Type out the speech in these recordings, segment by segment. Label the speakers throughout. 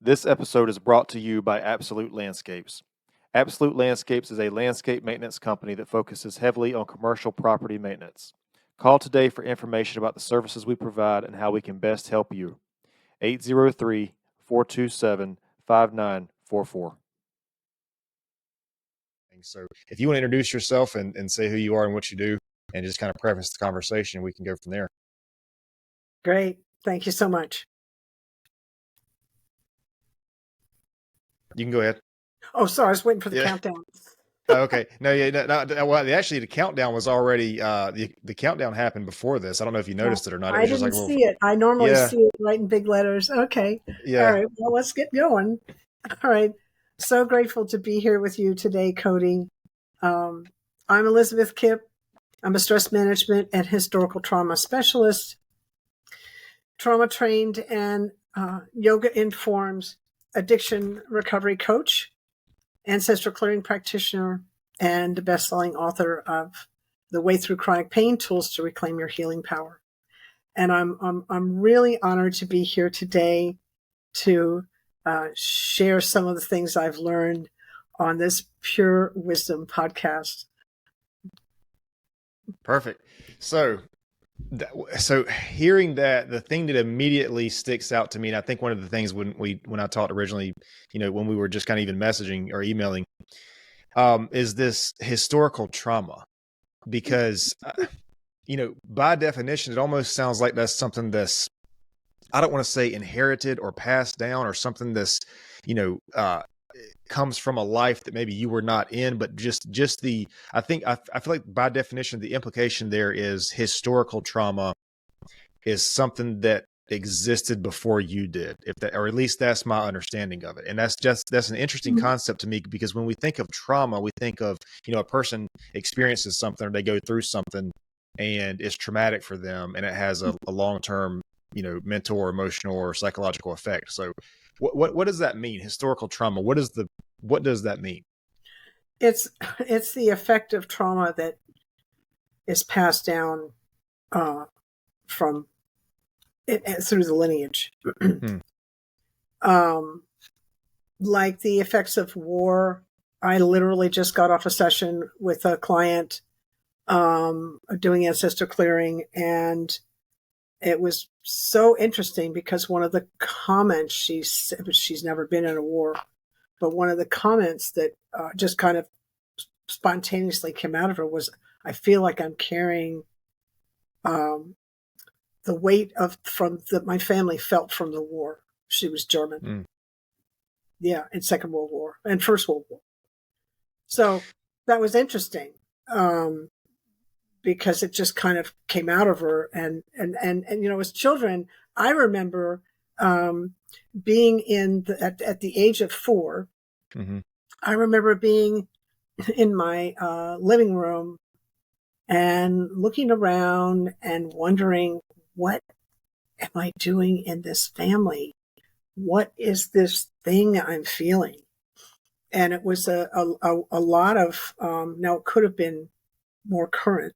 Speaker 1: This episode is brought to you by Absolute Landscapes. Absolute Landscapes is a landscape maintenance company that focuses heavily on commercial property maintenance. Call today for information about the services we provide and how we can best help you. 803-427-5944.
Speaker 2: So if you want to introduce yourself and say who you are and what you do and just kind of preface the conversation, we can go from there.
Speaker 3: Great. Thank you so much.
Speaker 2: You can go ahead.
Speaker 3: Oh, sorry. I was waiting for the countdown.
Speaker 2: Okay. No, well, actually, the countdown was already, the countdown happened before this. I don't know if you noticed it or not.
Speaker 3: I didn't see it. I normally see it right in big letters. Okay.
Speaker 2: Yeah.
Speaker 3: All right. Well, let's get going. All right. So grateful to be here with you today, Cody. I'm Elizabeth Kipp. I'm a stress management and historical trauma specialist, trauma trained and yoga informed addiction recovery coach, Ancestral Clearing practitioner, and the best-selling author of The Way Through Chronic Pain: Tools to Reclaim Your Healing Power. And I'm really honored to be here today to share some of the things I've learned on this Pure Wisdom podcast.
Speaker 2: Perfect. So hearing that, the thing that immediately sticks out to me, and I think one of the things when I talked originally, when we were just kind of even messaging or emailing, is this historical trauma, because, by definition, it almost sounds like that's something that's, I don't want to say inherited or passed down or something that's, comes from a life that maybe you were not in, but just I feel like by definition, the implication there is historical trauma is something that existed before you did, or at least that's my understanding of it. And that's an interesting concept to me, because when we think of trauma, we think of, a person experiences something or they go through something and it's traumatic for them and it has a long-term, mental or emotional or psychological effect. So what does that mean? Historical trauma. What does that mean?
Speaker 3: It's the effect of trauma that is passed down from it through the lineage. Like the effects of war. I literally just got off a session with a client doing ancestral clearing, and it was so interesting because one of the comments she's never been in a war, but one of the comments that just kind of spontaneously came out of her was, I feel like I'm carrying the weight my family felt from the war. She was German. Yeah, in Second World War and First World War. So that was interesting. Because it just kind of came out of her. And as children, I remember being at the age of 4, I remember being in my living room and looking around and wondering, what am I doing in this family? What is this thing I'm feeling? And it was a lot of, now it could have been more current.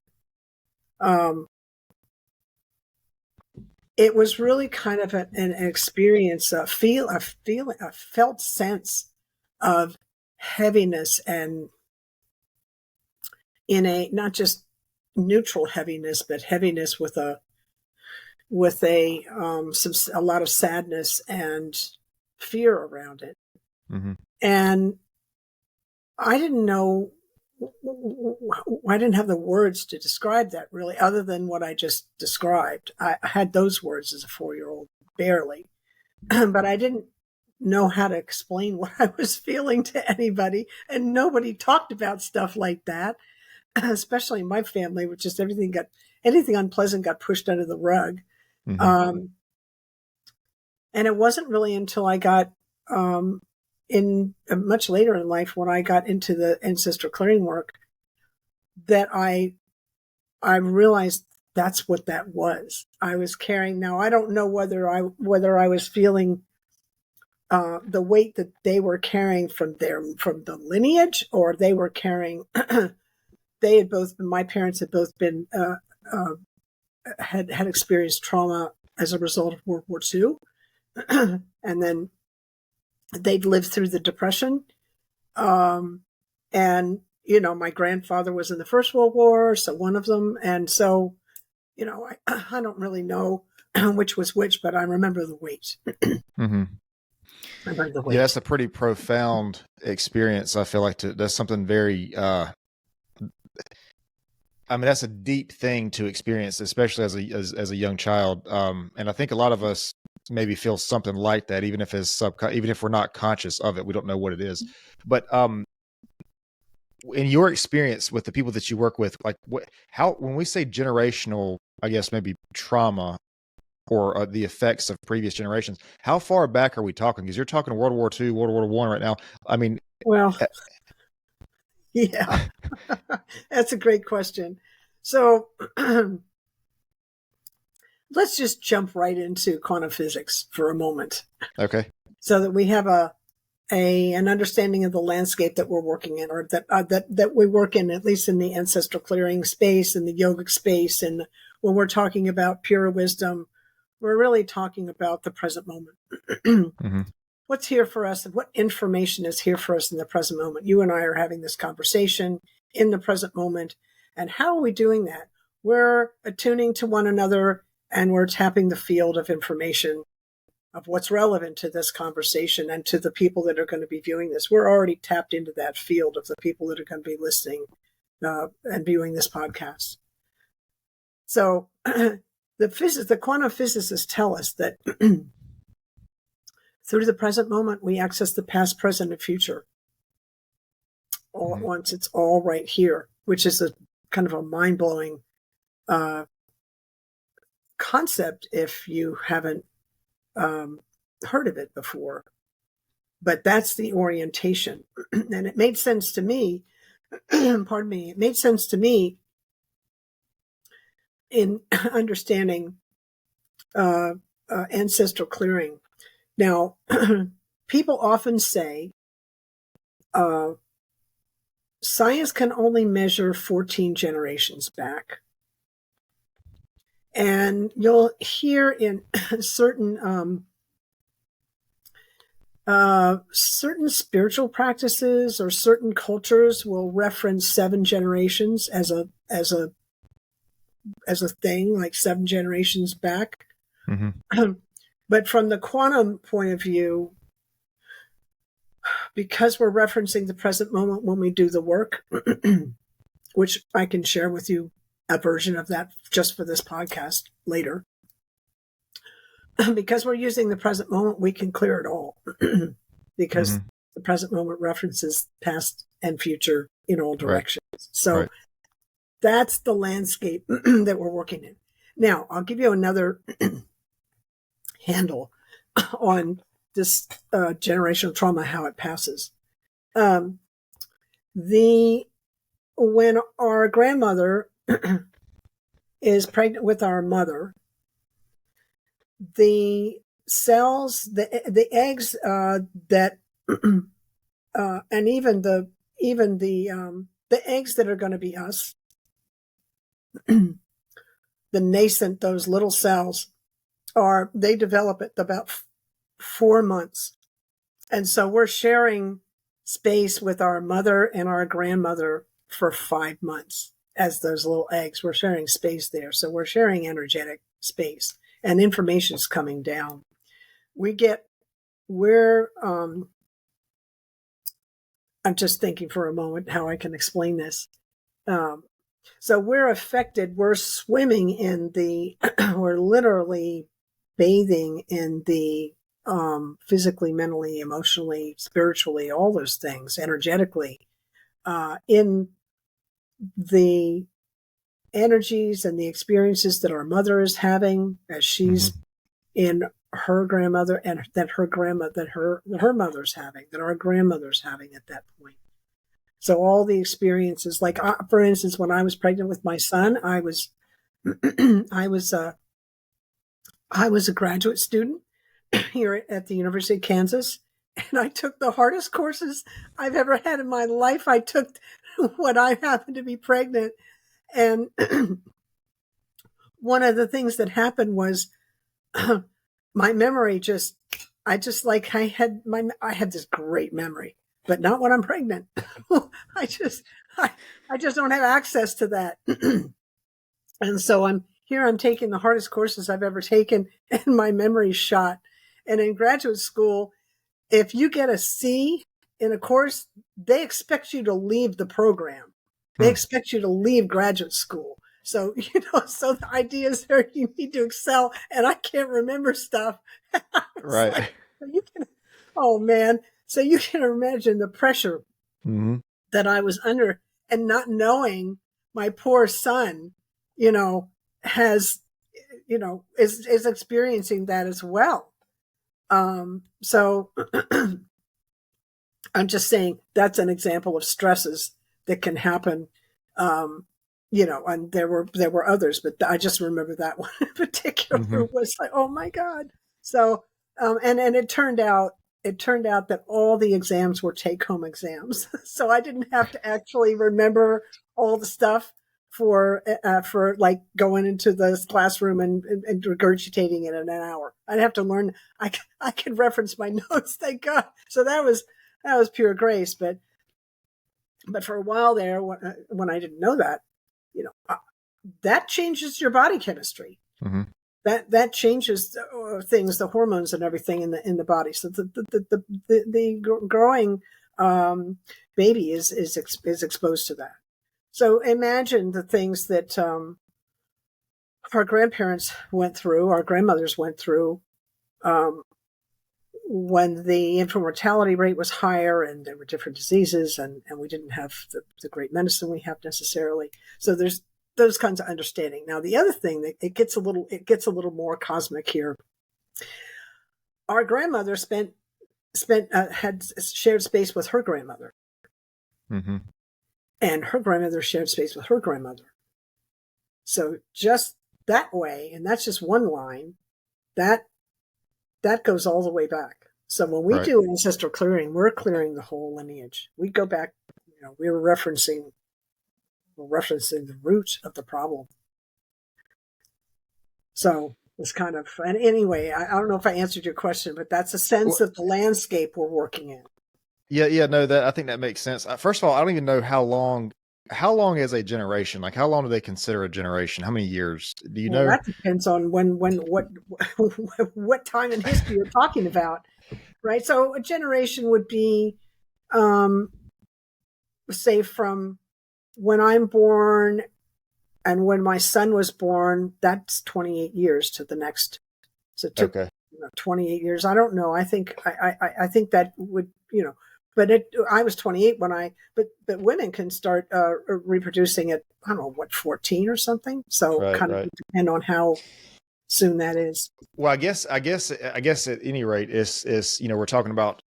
Speaker 3: It was really kind of an experience, a felt sense of heaviness, and in a not just neutral heaviness, but heaviness with a lot of sadness and fear around it. And I didn't know. I didn't have the words to describe that really, other than what I just described. I had those words as a 4-year-old, barely, but I didn't know how to explain what I was feeling to anybody, and nobody talked about stuff like that, especially in my family, which is anything unpleasant got pushed under the rug. And it wasn't really until I got in much later in life, when I got into the ancestral clearing work, that I realized that's what that was. I was carrying. Now I don't know whether I was feeling the weight that they were carrying from the lineage, or they were carrying. My parents had both been had experienced trauma as a result of World War II, and then they'd lived through the Depression. And, my grandfather was in the First World War, so one of them. And so, I don't really know which was which, but I remember the weight.
Speaker 2: Mm-hmm.
Speaker 3: I remember the weight.
Speaker 2: Yeah, that's a pretty profound experience. I feel like that's something very, that's a deep thing to experience, especially as a young child. And I think a lot of us maybe feel something like that, even if even if we're not conscious of it, we don't know what it is. But in your experience with the people that you work with, like when we say generational, I guess maybe trauma or the effects of previous generations, how far back are we talking? Because you're talking World War II, World War I right now. I mean,
Speaker 3: well, yeah, that's a great question. So let's just jump right into quantum physics for a moment.
Speaker 2: Okay.
Speaker 3: So that we have an understanding of the landscape that we're working in, or that we work in, at least in the ancestral clearing space and the yogic space. And when we're talking about pure wisdom, we're really talking about the present moment.
Speaker 2: Mm-hmm.
Speaker 3: What's here for us and what information is here for us in the present moment? You and I are having this conversation in the present moment. And how are we doing that? We're attuning to one another and we're tapping the field of information of what's relevant to this conversation and to the people that are going to be viewing this. We're already tapped into that field of the people that are going to be listening and viewing this podcast. So the quantum physicists tell us that through the present moment, we access the past, present, and future all at once. It's all right here, which is a kind of a mind-blowing concept if you haven't heard of it before. But that's the orientation. And it made sense to me, pardon me, it made sense to me in understanding ancestral clearing. Now, people often say science can only measure 14 generations back. And you'll hear in certain spiritual practices or certain cultures will reference 7 generations as a thing, like 7 generations back.
Speaker 2: Mm-hmm.
Speaker 3: But from the quantum point of view, because we're referencing the present moment when we do the work, which I can share with you a version of that just for this podcast later. Because we're using the present moment, we can clear it all. Because the present moment references past and future in all directions. Right. So that's the landscape that we're working in. Now, I'll give you another handle on this generational trauma, how it passes. When our grandmother is pregnant with our mother, the cells, the eggs that, and even the eggs that are going to be us, the nascent, those little cells they develop at about 4 months. And so we're sharing space with our mother and our grandmother for 5 months as those little eggs. We're sharing space there. So we're sharing energetic space and information's coming down. I'm just thinking for a moment how I can explain this. So we're affected. We're swimming in we're literally bathing in the physically, mentally, emotionally, spiritually, all those things, energetically, in the energies and the experiences that our mother is having as she's in her grandmother, and that her mother's having, that our grandmother's having at that point. So all the experiences, like for instance, when I was pregnant with my son, I was a graduate student here at the University of Kansas, and I took the hardest courses I've ever had in my life. I took when I happened to be pregnant, and one of the things that happened was my memory just I just like I had this great memory, but not when I'm pregnant. I just I just don't have access to that. And so I'm taking the hardest courses I've ever taken, and my memory's shot. And in graduate school, if you get a C in a course, they expect you to leave the program. They expect you to leave graduate school. So, so the idea is there you need to excel, and I can't remember stuff.
Speaker 2: Right.
Speaker 3: Like, oh man. So you can imagine the pressure that I was under, and not knowing my poor son, has, is experiencing that as well. So I'm just saying that's an example of stresses that can happen. And there were others, but I just remember that one in particular was like, oh my God. So, and it turned out that all the exams were take-home exams. So I didn't have to actually remember all the stuff for like going into the classroom and regurgitating it in an hour. I'd have to learn. I could reference my notes. Thank God. So that was pure grace. But for a while there, when I didn't know that, that changes your body chemistry. That changes things, the hormones and everything in the body. So the growing baby is exposed to that. So imagine the things that our grandparents went through, our grandmothers went through, when the infant mortality rate was higher and there were different diseases, and we didn't have the great medicine we have necessarily. So there's those kinds of understanding. Now, the other thing that it gets a little more cosmic here. Our grandmother had shared space with her grandmother. And her grandmother shared space with her grandmother. So just that way, and that's just one line, that goes all the way back. So when we do ancestral clearing, we're clearing the whole lineage. We go back, we're referencing the root of the problem. So it's kind of, and anyway, I don't know if I answered your question, but that's a sense of the landscape we're working in.
Speaker 2: Yeah, no, I think that makes sense. First of all, I don't even know how long is a generation? Like, how long do they consider a generation? How many years? Do you know?
Speaker 3: That depends on what time in history you're talking about, right? So a generation would be, say, from when I'm born and when my son was born, that's 28 years to the next. So 28 years. I don't know. I think that would, but I was 28 when but women can start reproducing at, I don't know, what, 14 or something. So of depend on how soon that is.
Speaker 2: Well, I guess at any rate is we're talking about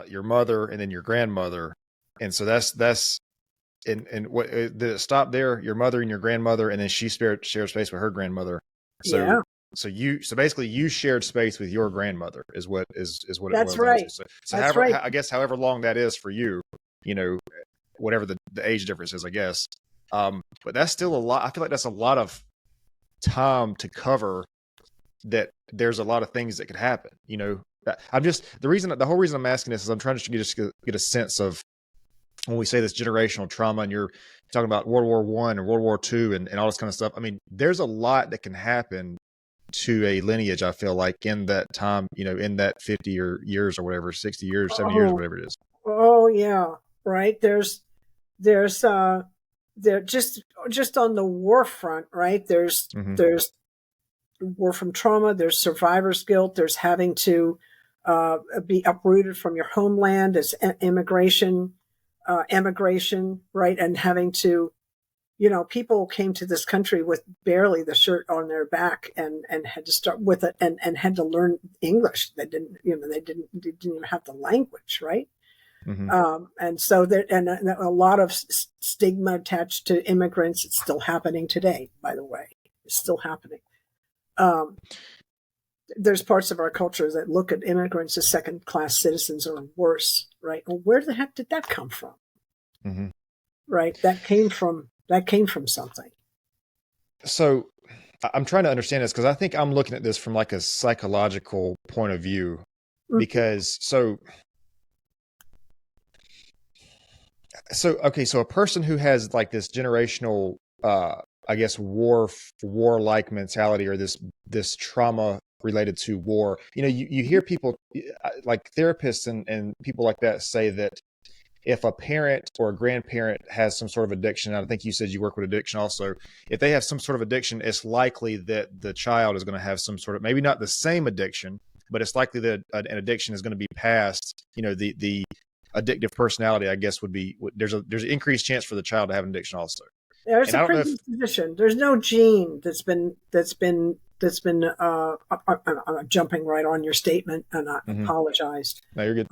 Speaker 2: your mother and then your grandmother, and so that's and what did it stop there? Your mother and your grandmother, and then she shared space with her grandmother. So
Speaker 3: yeah.
Speaker 2: So basically you shared space with your grandmother is what it was.
Speaker 3: That's right.
Speaker 2: So
Speaker 3: that's right.
Speaker 2: I guess however long that is for you, whatever the age difference is, I guess. But that's still a lot. I feel like that's a lot of time to cover. That there's a lot of things that could happen. The whole reason I'm asking this is I'm trying to just get a sense of when we say this generational trauma, and you're talking about World War I and World War II and all this kind of stuff. I mean, there's a lot that can happen to a lineage, I feel like, in that time, in that 50 years or whatever, 60 years, 70 years, whatever it is.
Speaker 3: Oh yeah. Right. There's there just on the war front, right? There's war from trauma, there's survivor's guilt, there's having to be uprooted from your homeland, as emigration, right? And having to, people came to this country with barely the shirt on their back and had to start with it and had to learn English. They didn't even have the language, right? And so a lot of stigma attached to immigrants. It's still happening today, by the way. It's still happening. There's parts of our culture that look at immigrants as second-class citizens or worse, right? Well, where the heck did that come from? Right? That came from something.
Speaker 2: So I'm trying to understand this because I think I'm looking at this from like a psychological point of view. because okay, so a person who has like this generational I guess war-like mentality, or this trauma related to war, you hear people like therapists and people like that say that if a parent or a grandparent has some sort of addiction, I think you said you work with addiction also, if they have some sort of addiction, it's likely that the child is going to have some sort of, maybe not the same addiction, but it's likely that an addiction is going to be passed. The addictive personality, I guess, would be, there's an increased chance for the child to have an addiction also.
Speaker 3: There's
Speaker 2: And
Speaker 3: a
Speaker 2: I don't know if,
Speaker 3: predisposition. There's no gene that's been I'm jumping right on your statement, and I apologize.
Speaker 2: no, you're good.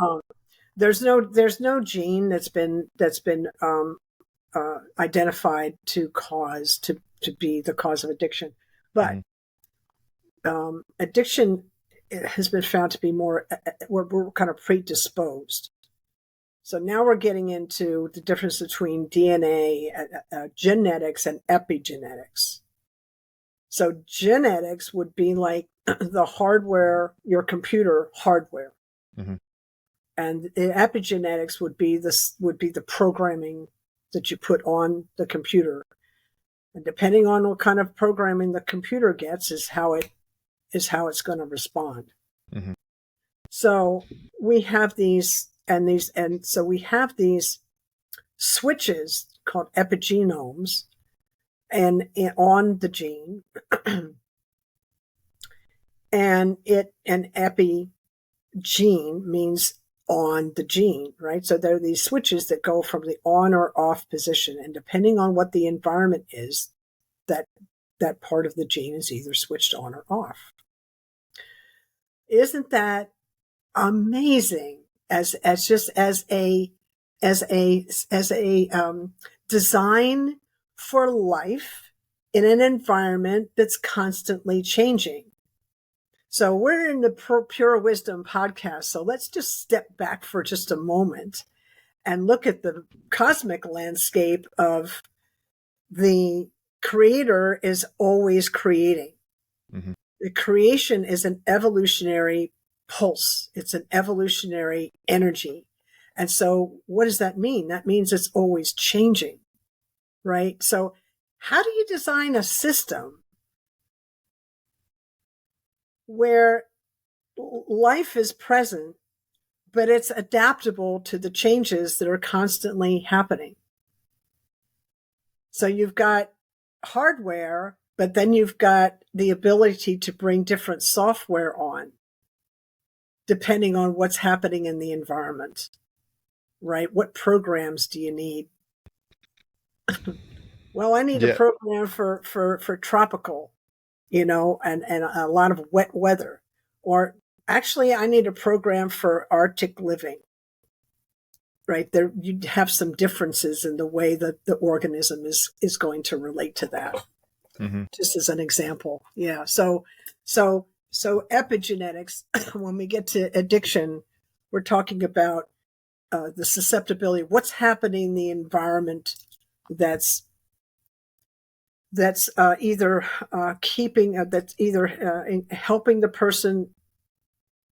Speaker 3: There's no gene that's been identified to be the cause of addiction, but addiction has been found to be more, we're kind of predisposed. So now we're getting into the difference between DNA, genetics, and epigenetics. So genetics would be like the hardware, your computer hardware. And the epigenetics would be the programming that you put on the computer. And depending on what kind of programming the computer gets is how it's going to respond. So we have these switches called epigenomes and on the gene. And an epi gene means on the gene, right? So there are these switches that go from the on or off position, and depending on what the environment is, that part of the gene is either switched on or off. Isn't that amazing? As a design for life in an environment that's constantly changing. So we're in the Pure Wisdom podcast. So let's just step back for just a moment and look at the cosmic landscape of the creator is always creating. The creation is an evolutionary pulse. It's an evolutionary energy. And so what does that mean? That means it's always changing, right? So how do you design a system where life is present, but it's adaptable to the changes that are constantly happening? So you've got hardware, but then you've got the ability to bring different software on, depending on what's happening in the environment, right? What programs do you need? Well, I need a program for tropical, and a lot of wet weather. Or actually, I need a program for Arctic living, right? There, you have some differences in the way that the organism is going to relate to that. Just as an example. Yeah. So epigenetics, when we get to addiction, we're talking about the susceptibility, what's happening in the environment that's either helping the person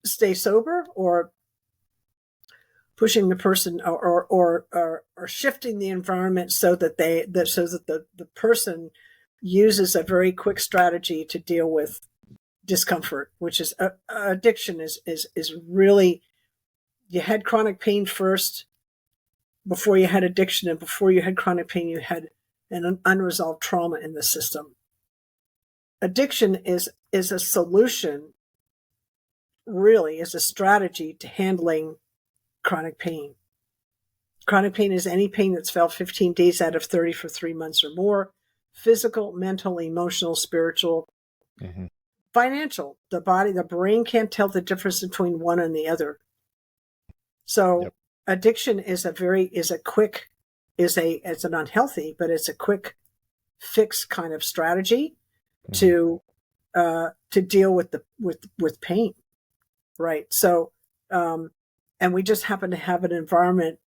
Speaker 3: stay sober, or pushing the person, or shifting the environment so that the person uses a very quick strategy to deal with discomfort, which is addiction is really, you had chronic pain first before you had addiction, and before you had chronic pain, you had an unresolved trauma in the system. Addiction is a solution, really, is a strategy to handling chronic pain. Chronic pain is any pain that's felt 15 days out of 30 for 3 months or more. Physical, mental, emotional, spiritual, financial. The brain can't tell the difference between one and the other. So addiction is it's an unhealthy, but it's a quick fix kind of strategy to deal with pain, right? So, and we just happen to have an environment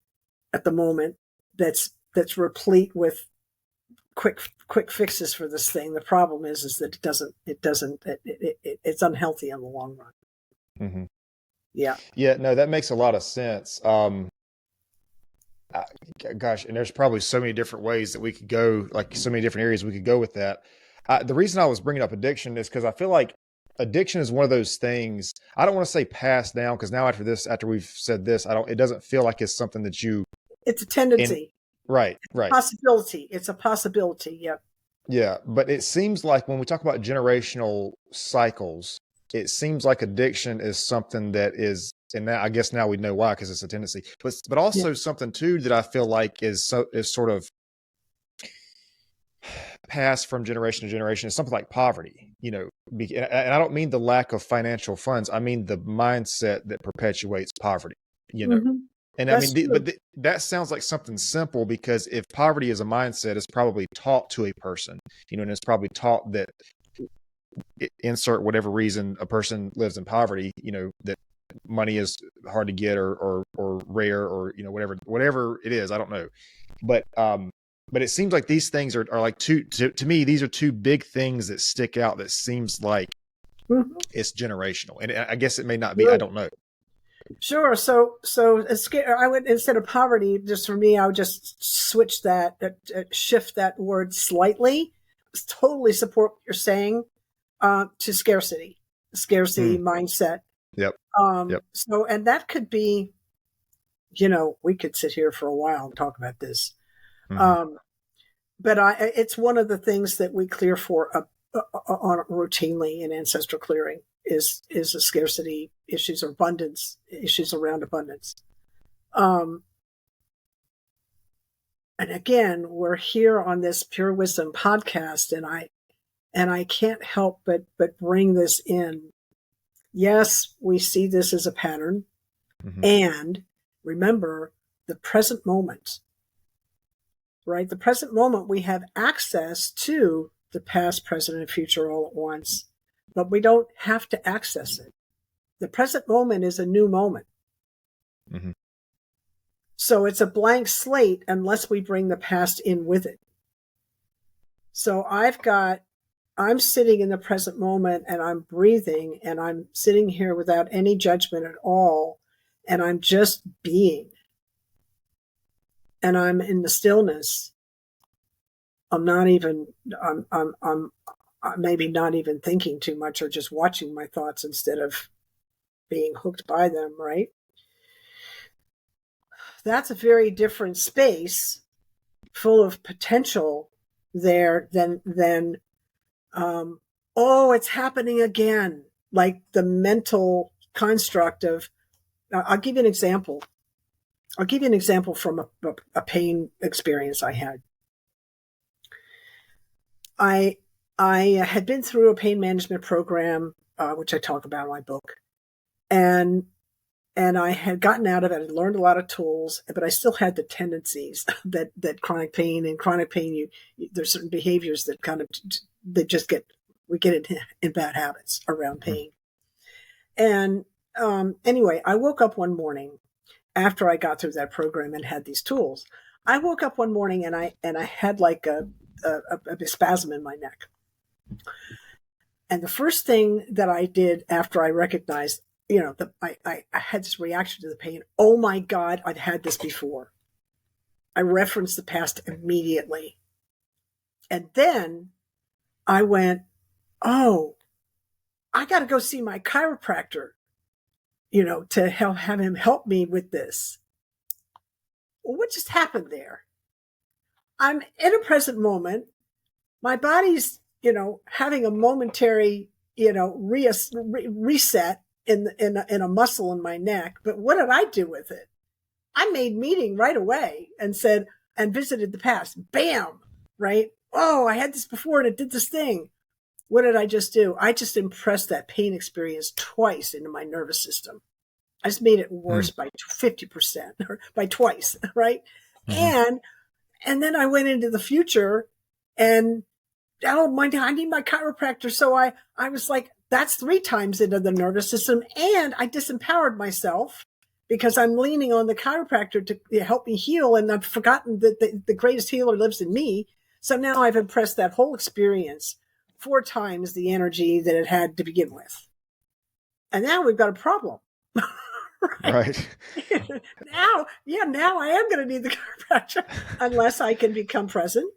Speaker 3: at the moment that's replete with quick fixes for this thing. The problem is that it's unhealthy in the long run. Yeah.
Speaker 2: Yeah, no, that makes a lot of sense. Uh, Gosh, and there's probably so many different ways that we could go, like so many different areas we could go with that. The reason I was bringing up addiction is because I feel like addiction is one of those things. I don't want to say passed down because now after we've said this, I don't. It doesn't feel like it's something that you
Speaker 3: It's a
Speaker 2: in.
Speaker 3: tendency.
Speaker 2: Right, right.
Speaker 3: Possibility. It's a possibility. Yep.
Speaker 2: Yeah, but it seems like when we talk about generational cycles, it seems like addiction is something that is, and now, I guess now we know why because it's a tendency, but
Speaker 3: Yeah.
Speaker 2: also something too that I feel like is sort of passed from generation to generation is something like poverty. And I don't mean the lack of financial funds. I mean the mindset that perpetuates poverty. You know,
Speaker 3: Mm-hmm.
Speaker 2: and I
Speaker 3: That's
Speaker 2: mean,
Speaker 3: true.
Speaker 2: that sounds like something simple because if poverty is a mindset, it's probably taught to a person, and it's probably taught that insert whatever reason a person lives in poverty, that money is hard to get or rare or, whatever it is. I don't know. But it seems like these things are like to me, these are two big things that stick out that seems like
Speaker 3: Mm-hmm.
Speaker 2: it's generational. And I guess it may not be, I
Speaker 3: Sure.
Speaker 2: don't know.
Speaker 3: Sure. So I would, instead of poverty, just for me, I would just switch that, shift that word slightly. Totally support what you're saying, to scarcity
Speaker 2: Mm,
Speaker 3: mindset.
Speaker 2: yep. Yep.
Speaker 3: So, and that could be, we could sit here for a while and talk about this.
Speaker 2: Hmm.
Speaker 3: Um, but it's one of the things that we clear for on routinely in ancestral clearing is the scarcity issues or abundance issues around abundance. Um, and again, we're here on this Pure Wisdom podcast, and I can't help but bring this in. Yes, we see this as a pattern,
Speaker 2: Hmm.
Speaker 3: and remember the present moment, right? The present moment, we have access to the past, present, and future all at once, but we don't have to access it. The present moment is a new moment.
Speaker 2: Hmm.
Speaker 3: So it's a blank slate unless we bring the past in with it. So I'm sitting in the present moment and I'm breathing and I'm sitting here without any judgment at all. And I'm just being. And I'm in the stillness. I'm not even, I'm maybe not even thinking too much or just watching my thoughts instead of being hooked by them, right? That's a very different space full of potential there than oh, it's happening again. Like the mental construct of, I'll give you an example. I'll give you an example from a pain experience I had. I had been through a pain management program, which I talk about in my book, and I had gotten out of it. I learned a lot of tools, but I still had the tendencies that chronic pain, there's certain behaviors that kind of that just we get in bad habits around pain. And anyway, I woke up one morning after I got through that program and had these tools. I woke up one morning and I had like a spasm in my neck. And the first thing that I did after I recognized, I had this reaction to the pain. Oh my God, I'd had this before. I referenced the past immediately. And then I went, oh, I got to go see my chiropractor, to have him help me with this. Well, what just happened there? I'm in a present moment. My body's, having a momentary, reset in a muscle in my neck. But what did I do with it? I made meeting right away and said, and visited the past. Bam! Right? Oh, I had this before and it did this thing. What did I just do? I just impressed that pain experience twice into my nervous system. I just made it worse by 50% or by twice, right?
Speaker 2: Mm-hmm.
Speaker 3: And then I went into the future and, oh my God, I need my chiropractor. So I was like, that's 3 times into the nervous system. And I disempowered myself because I'm leaning on the chiropractor to help me heal. And I've forgotten that the greatest healer lives in me. So now I've impressed that whole experience 4 times the energy that it had to begin with. And now we've got a problem.
Speaker 2: Right.
Speaker 3: Now I am going to need the chiropractor unless I can become present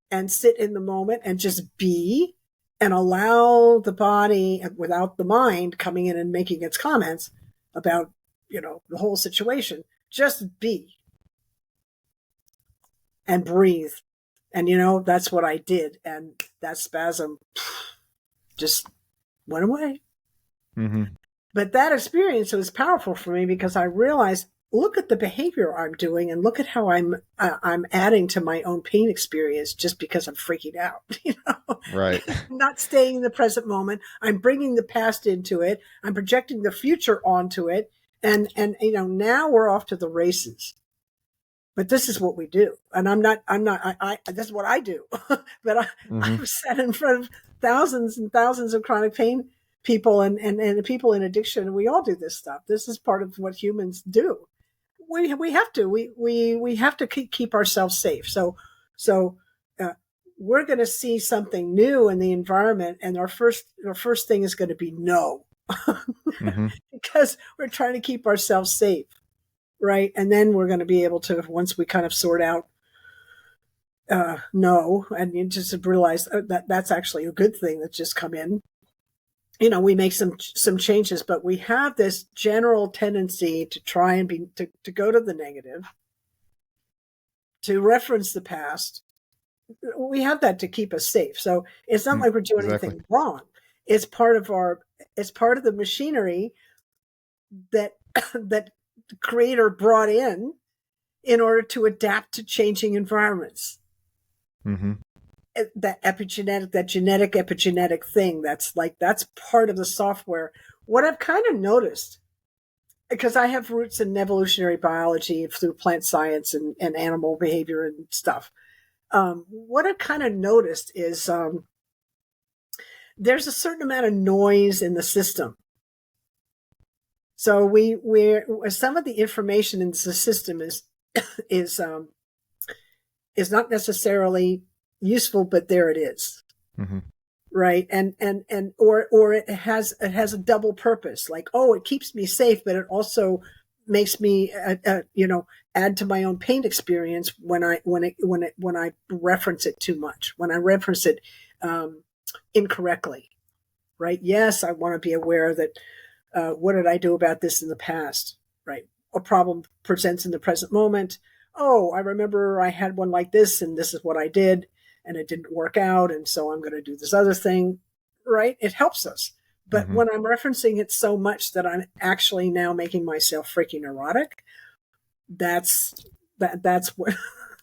Speaker 3: and sit in the moment and just be and allow the body without the mind coming in and making its comments about, the whole situation. Just be and breathe. And, that's what I did. And that spasm just went away.
Speaker 2: Mm-hmm.
Speaker 3: But that experience was powerful for me because I realized, look at the behavior I'm doing and look at how I'm adding to my own pain experience just because I'm freaking out.
Speaker 2: Right.
Speaker 3: I'm not staying in the present moment. I'm bringing the past into it. I'm projecting the future onto it. And now we're off to the races. But this is what we do. And this is what I do. But I've sat in front of thousands and thousands of chronic pain people and people in addiction. And we all do this stuff. This is part of what humans do. We have to, we have to keep ourselves safe. So we're going to see something new in the environment. And our first thing is going to be no, because we're trying to keep ourselves safe. Right. And then we're going to be able to, once we kind of sort out no, and you just realize that that's actually a good thing that's just come in. We make some changes, but we have this general tendency to try and to go to the negative, to reference the past. We have that to keep us safe. So it's not like we're doing anything wrong. It's part of the machinery that the creator brought in order to adapt to changing environments.
Speaker 2: Mm-hmm.
Speaker 3: That genetic epigenetic thing, that's part of the software. What I've kind of noticed, because I have roots in evolutionary biology through plant science and animal behavior and stuff, what I've kind of noticed is there's a certain amount of noise in the system. So we're some of the information in the system is not necessarily useful, but there it is.
Speaker 2: Mm-hmm.
Speaker 3: Right. Or it has a double purpose. Like, it keeps me safe, but it also makes me, add to my own pain experience when I reference it too much, when I reference it, incorrectly. Right. Yes. I want to be aware that, what did I do about this in the past? Right. A problem presents in the present moment. I remember I had one like this and this is what I did. And it didn't work out, and so I'm going to do this other thing, right? It helps us. But when I'm referencing it so much that I'm actually now making myself freaking neurotic, that's what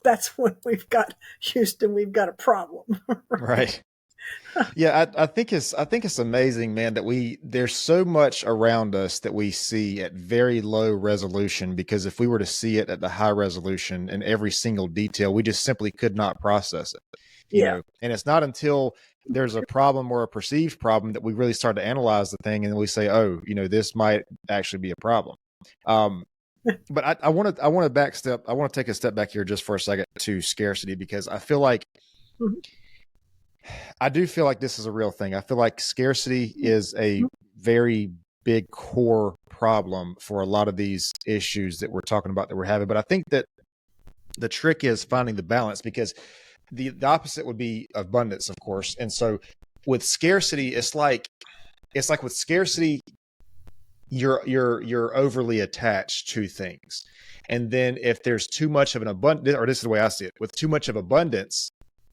Speaker 3: that's when we've got Houston, we've got a problem.
Speaker 2: Right. Yeah, I think it's amazing, man, that there's so much around us that we see at very low resolution, because if we were to see it at the high resolution in every single detail, we just simply could not process it. And it's not until there's a problem or a perceived problem that we really start to analyze the thing, and then we say, this might actually be a problem. But I want to take a step back here just for a second to scarcity, because I feel like I do feel like this is a real thing. I feel like scarcity is a very big core problem for a lot of these issues that we're talking about, that we're having. But I think that the trick is finding the balance, because the opposite would be abundance, of course. And so with scarcity, it's like with scarcity, you're overly attached to things. And then if there's too much of an abundance, or this is the way I see it, with too much of abundance,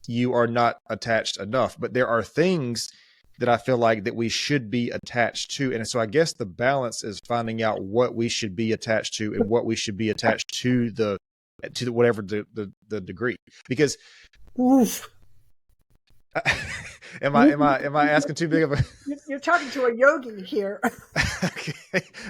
Speaker 2: you are not attached enough. But there are things that I feel like that we should be attached to. And so I guess the balance is finding out what we should be attached to and what we should be attached to whatever the degree. Because
Speaker 3: Oof.
Speaker 2: Am I asking too big of a?
Speaker 3: You're talking to a yogi here.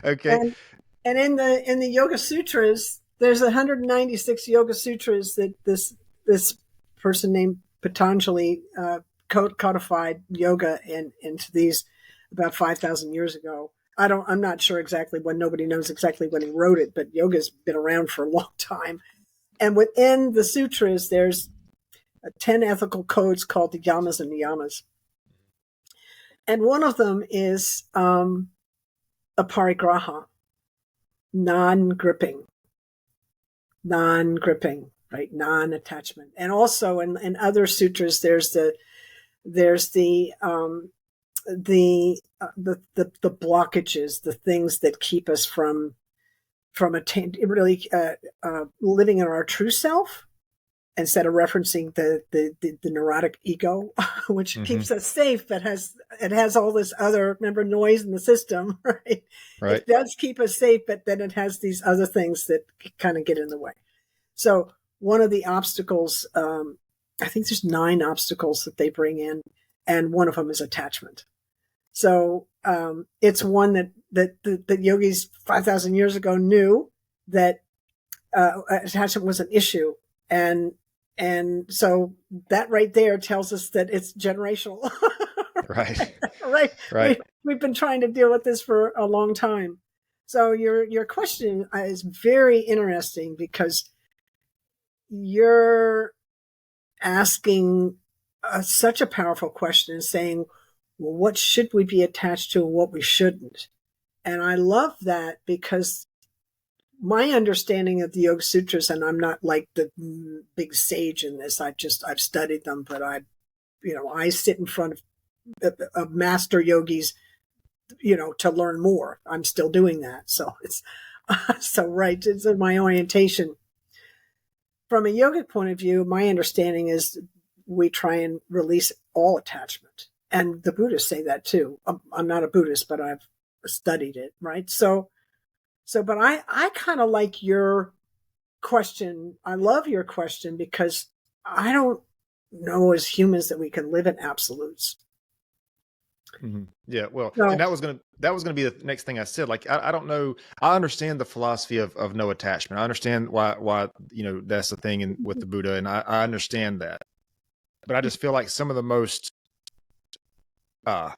Speaker 2: Okay.
Speaker 3: And in the Yoga Sutras, there's 196 Yoga Sutras that this person named Patanjali codified yoga into these about 5,000 years ago. I'm not sure exactly when. Nobody knows exactly when he wrote it, but yoga's been around for a long time. And within the sutras, there's 10 ethical codes called the yamas and niyamas. And one of them is aparigraha, non-gripping, right? Non-attachment. And also in other sutras, there's the blockages, the things that keep us from living in our true self, instead of referencing the neurotic ego, which keeps us safe, but it has all this other, remember, noise in the system, right?
Speaker 2: Right.
Speaker 3: It does keep us safe, but then it has these other things that kind of get in the way. So one of the obstacles, I think there's 9 obstacles that they bring in, and one of them is attachment. So it's one that yogis 5,000 years ago knew that attachment was an issue, and so that right there tells us that it's generational.
Speaker 2: Right.
Speaker 3: Right. We've been trying to deal with this for a long time. So your question is very interesting, because you're asking such a powerful question, saying, well, what should we be attached to and what we shouldn't? And I love that, because my understanding of the Yoga Sutras, and I'm not like the big sage in this, I've studied them, but I sit in front of master yogis, to learn more. I'm still doing that. So it's right. It's in my orientation. From a yogic point of view, my understanding is we try and release all attachment. And the Buddhists say that too. I'm not a Buddhist, but I've studied it, right? But I kind of like your question. I love your question, because I don't know as humans that we can live in absolutes.
Speaker 2: Mm-hmm. Yeah, well, and that was gonna be the next thing I said. Like, I don't know. I understand the philosophy of no attachment. I understand why that's the thing with the Buddha, and I understand that. But I just feel like some of the most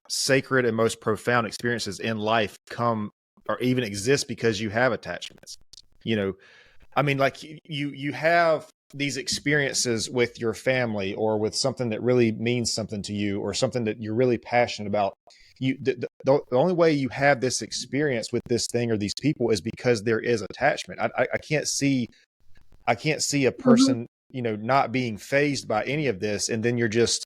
Speaker 2: sacred and most profound experiences in life come or even exist because you have attachments. I mean, like you have these experiences with your family, or with something that really means something to you, or something that you're really passionate about. The only way you have this experience with this thing or these people is because there is attachment. I can't see a person, not being fazed by any of this, and then you're just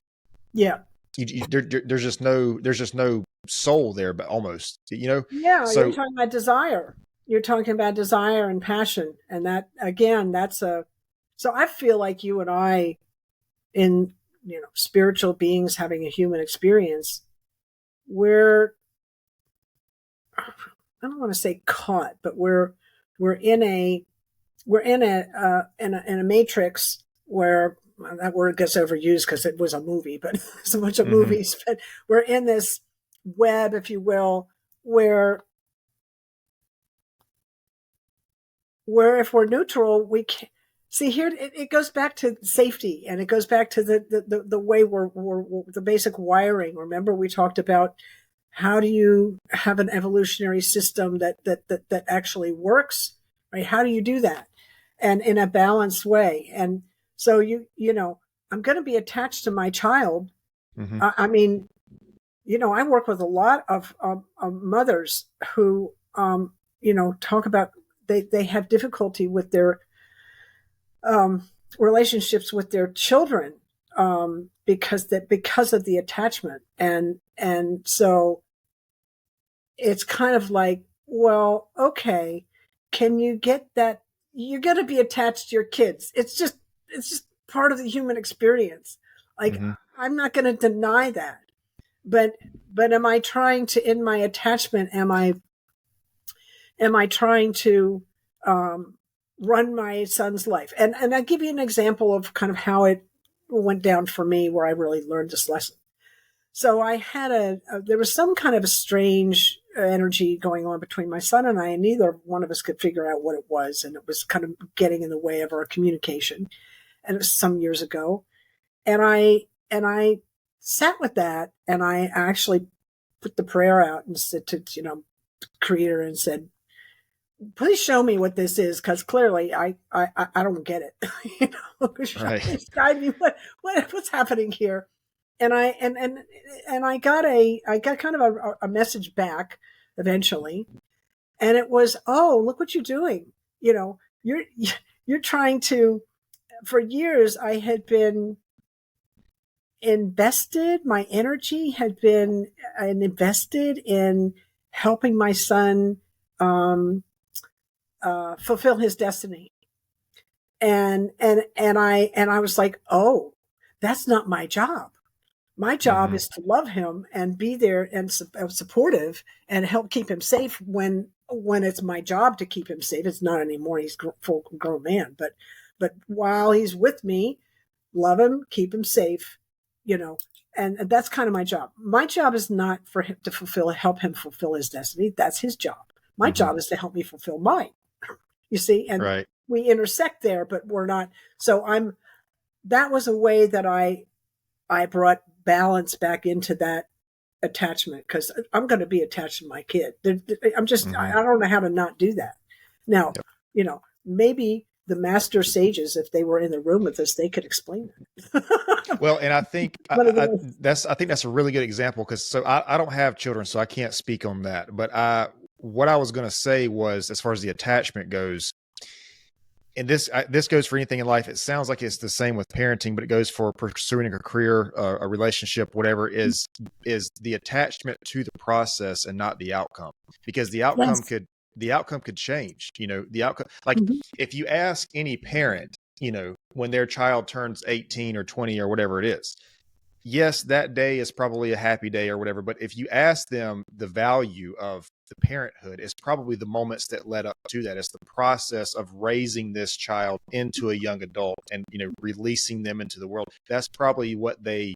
Speaker 2: there's just no soul there, but almost,
Speaker 3: Yeah,
Speaker 2: So
Speaker 3: you're talking about desire. You're talking about desire and passion, and that, again, so I feel like you and I, in spiritual beings having a human experience, we're, I don't want to say caught, but we're in a matrix where, well, that word gets overused because it was a movie, but there's a bunch of movies, but we're in this web, if you will, where if we're neutral, we can see here. It goes back to safety, and it goes back to the way we're the basic wiring. Remember, we talked about how do you have an evolutionary system that actually works, right? How do you do that, and in a balanced way? And so I'm going to be attached to my child. I mean, I work with a lot of mothers who talk about they have difficulty with their relationships with their children, because of the attachment, and so it's kind of like, well, okay, can you get that? You're going to be attached to your kids. It's just part of the human experience. Like, I'm not going to deny that, but am I trying to, in my attachment, am I trying to run my son's life? And I'll give you an example of kind of how it went down for me, where I really learned this lesson. So I had there was some kind of a strange energy going on between my son and I, and neither one of us could figure out what it was. And it was kind of getting in the way of our communication. And it was some years ago. And I sat with that, and I actually put the prayer out and said to, Creator, and said, please show me what this is, because clearly I don't get it.
Speaker 2: Right.
Speaker 3: Please guide me. What's happening here? And I got kind of a message back eventually. And it was, oh, look what you're doing. You know, you're trying to, for years, I had been invested, my energy had been invested in helping my son fulfill his destiny. And I was like, oh, that's not my job. My job is to love him and be there and supportive and help keep him safe when it's my job to keep him safe. It's not anymore. He's a full grown man, but while he's with me, love him, keep him safe, you know, and that's kind of my job. My job is not for him to help him fulfill his destiny. That's his job. My job is to help me fulfill mine, you see, and we intersect there, but we're not. So that was a way that I brought balance back into that attachment, because I'm going to be attached to my kid. I'm just, I don't know how to not do that. Now, you know, maybe the master sages, if they were in the room with us, they could explain it.
Speaker 2: Well, and I think I think that's a really good example, because I don't have children, so I can't speak on that. But what I was going to say was, as far as the attachment goes, and this goes for anything in life. It sounds like it's the same with parenting, but it goes for pursuing a career, a relationship, whatever, is the attachment to the process and not the outcome, because the outcome could change. You know, the outcome, like if you ask any parent, you know, when their child turns 18 or 20 or whatever it is, yes, that day is probably a happy day or whatever. But if you ask them the value of the parenthood, it's probably the moments that led up to that. It's the process of raising this child into a young adult and, you know, releasing them into the world. That's probably what I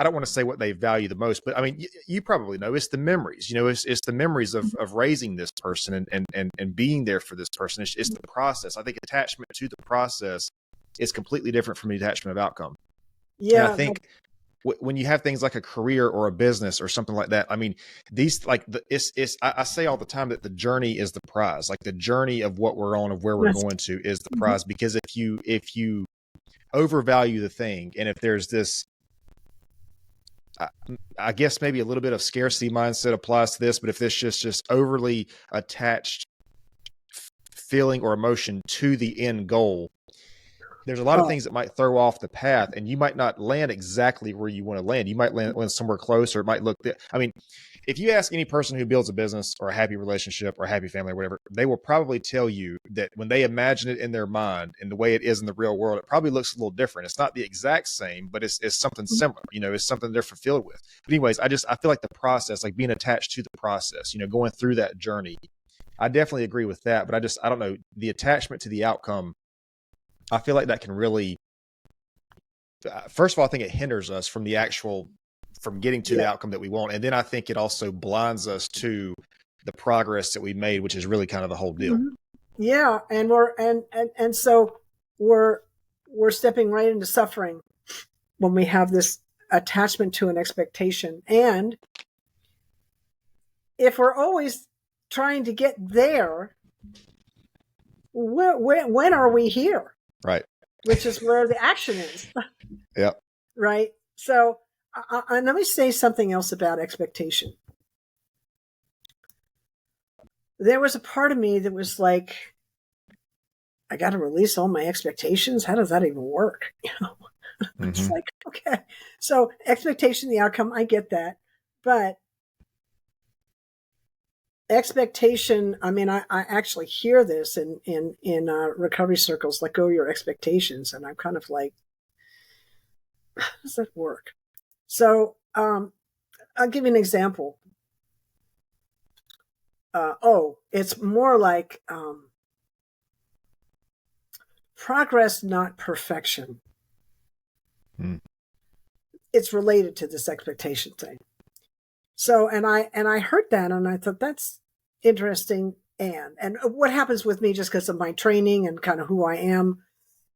Speaker 2: don't want to say what they value the most, but I mean, you probably know it's the memories, you know, it's the memories of raising this person and being there for this person. It's the process. I think attachment to the process is completely different from the attachment of outcome. Yeah. And I think when you have things like a career or a business or something like that, I mean, these, like, I say all the time that the journey is the prize. Like, the journey of what we're on, of where we're going to, is the prize. Because if you overvalue the thing, and if there's this, I guess maybe a little bit of scarcity mindset applies to this, but if there's just overly attached feeling or emotion to the end goal, there's a lot of things that might throw off the path, and you might not land exactly where you want to land. You might land somewhere close, or it might look, I mean, if you ask any person who builds a business or a happy relationship or a happy family or whatever, they will probably tell you that when they imagine it in their mind and the way it is in the real world, it probably looks a little different. It's not the exact same, but it's something similar, you know, it's something they're fulfilled with. But anyways, I feel like the process, like being attached to the process, you know, going through that journey, I definitely agree with that. But I don't know, the attachment to the outcome, I feel like that can really, first of all, I think it hinders us from getting to the outcome that we want. And then I think it also blinds us to the progress that we made, which is really kind of the whole deal.
Speaker 3: Yeah. And so we're stepping right into suffering when we have this attachment to an expectation. And if we're always trying to get there, when are we here?
Speaker 2: Right.
Speaker 3: Which is where the action is.
Speaker 2: Yeah.
Speaker 3: Right. So let me say something else about expectation. There was a part of me that was like, I got to release all my expectations. How does that even work? You know, it's like, okay. So expectation, the outcome, I get that. But expectation, I mean, I actually hear this in recovery circles, let go of your expectations. And I'm kind of like, how does that work? So I'll give you an example. It's more like progress, not perfection. It's related to this expectation thing. So, and I heard that, and I thought, that's interesting. And what happens with me, just because of my training and kind of who I am,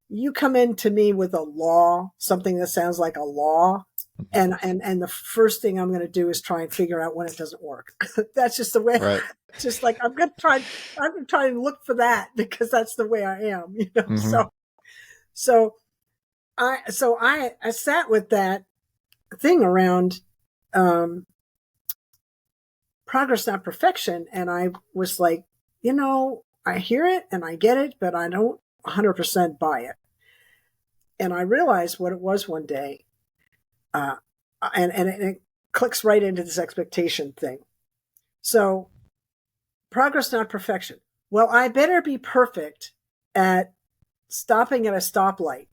Speaker 3: you come into me with a law, something that sounds like a law, and the first thing I'm going to do is try and figure out when it doesn't work. That's just the way. Right. Just like I'm trying to look for that, because that's the way I am, you know. So I sat with that thing around progress, not perfection. And I was like, I hear it and I get it, but I don't 100% buy it. And I realized what it was one day. And it clicks right into this expectation thing. So progress, not perfection. Well, I better be perfect at stopping at a stoplight,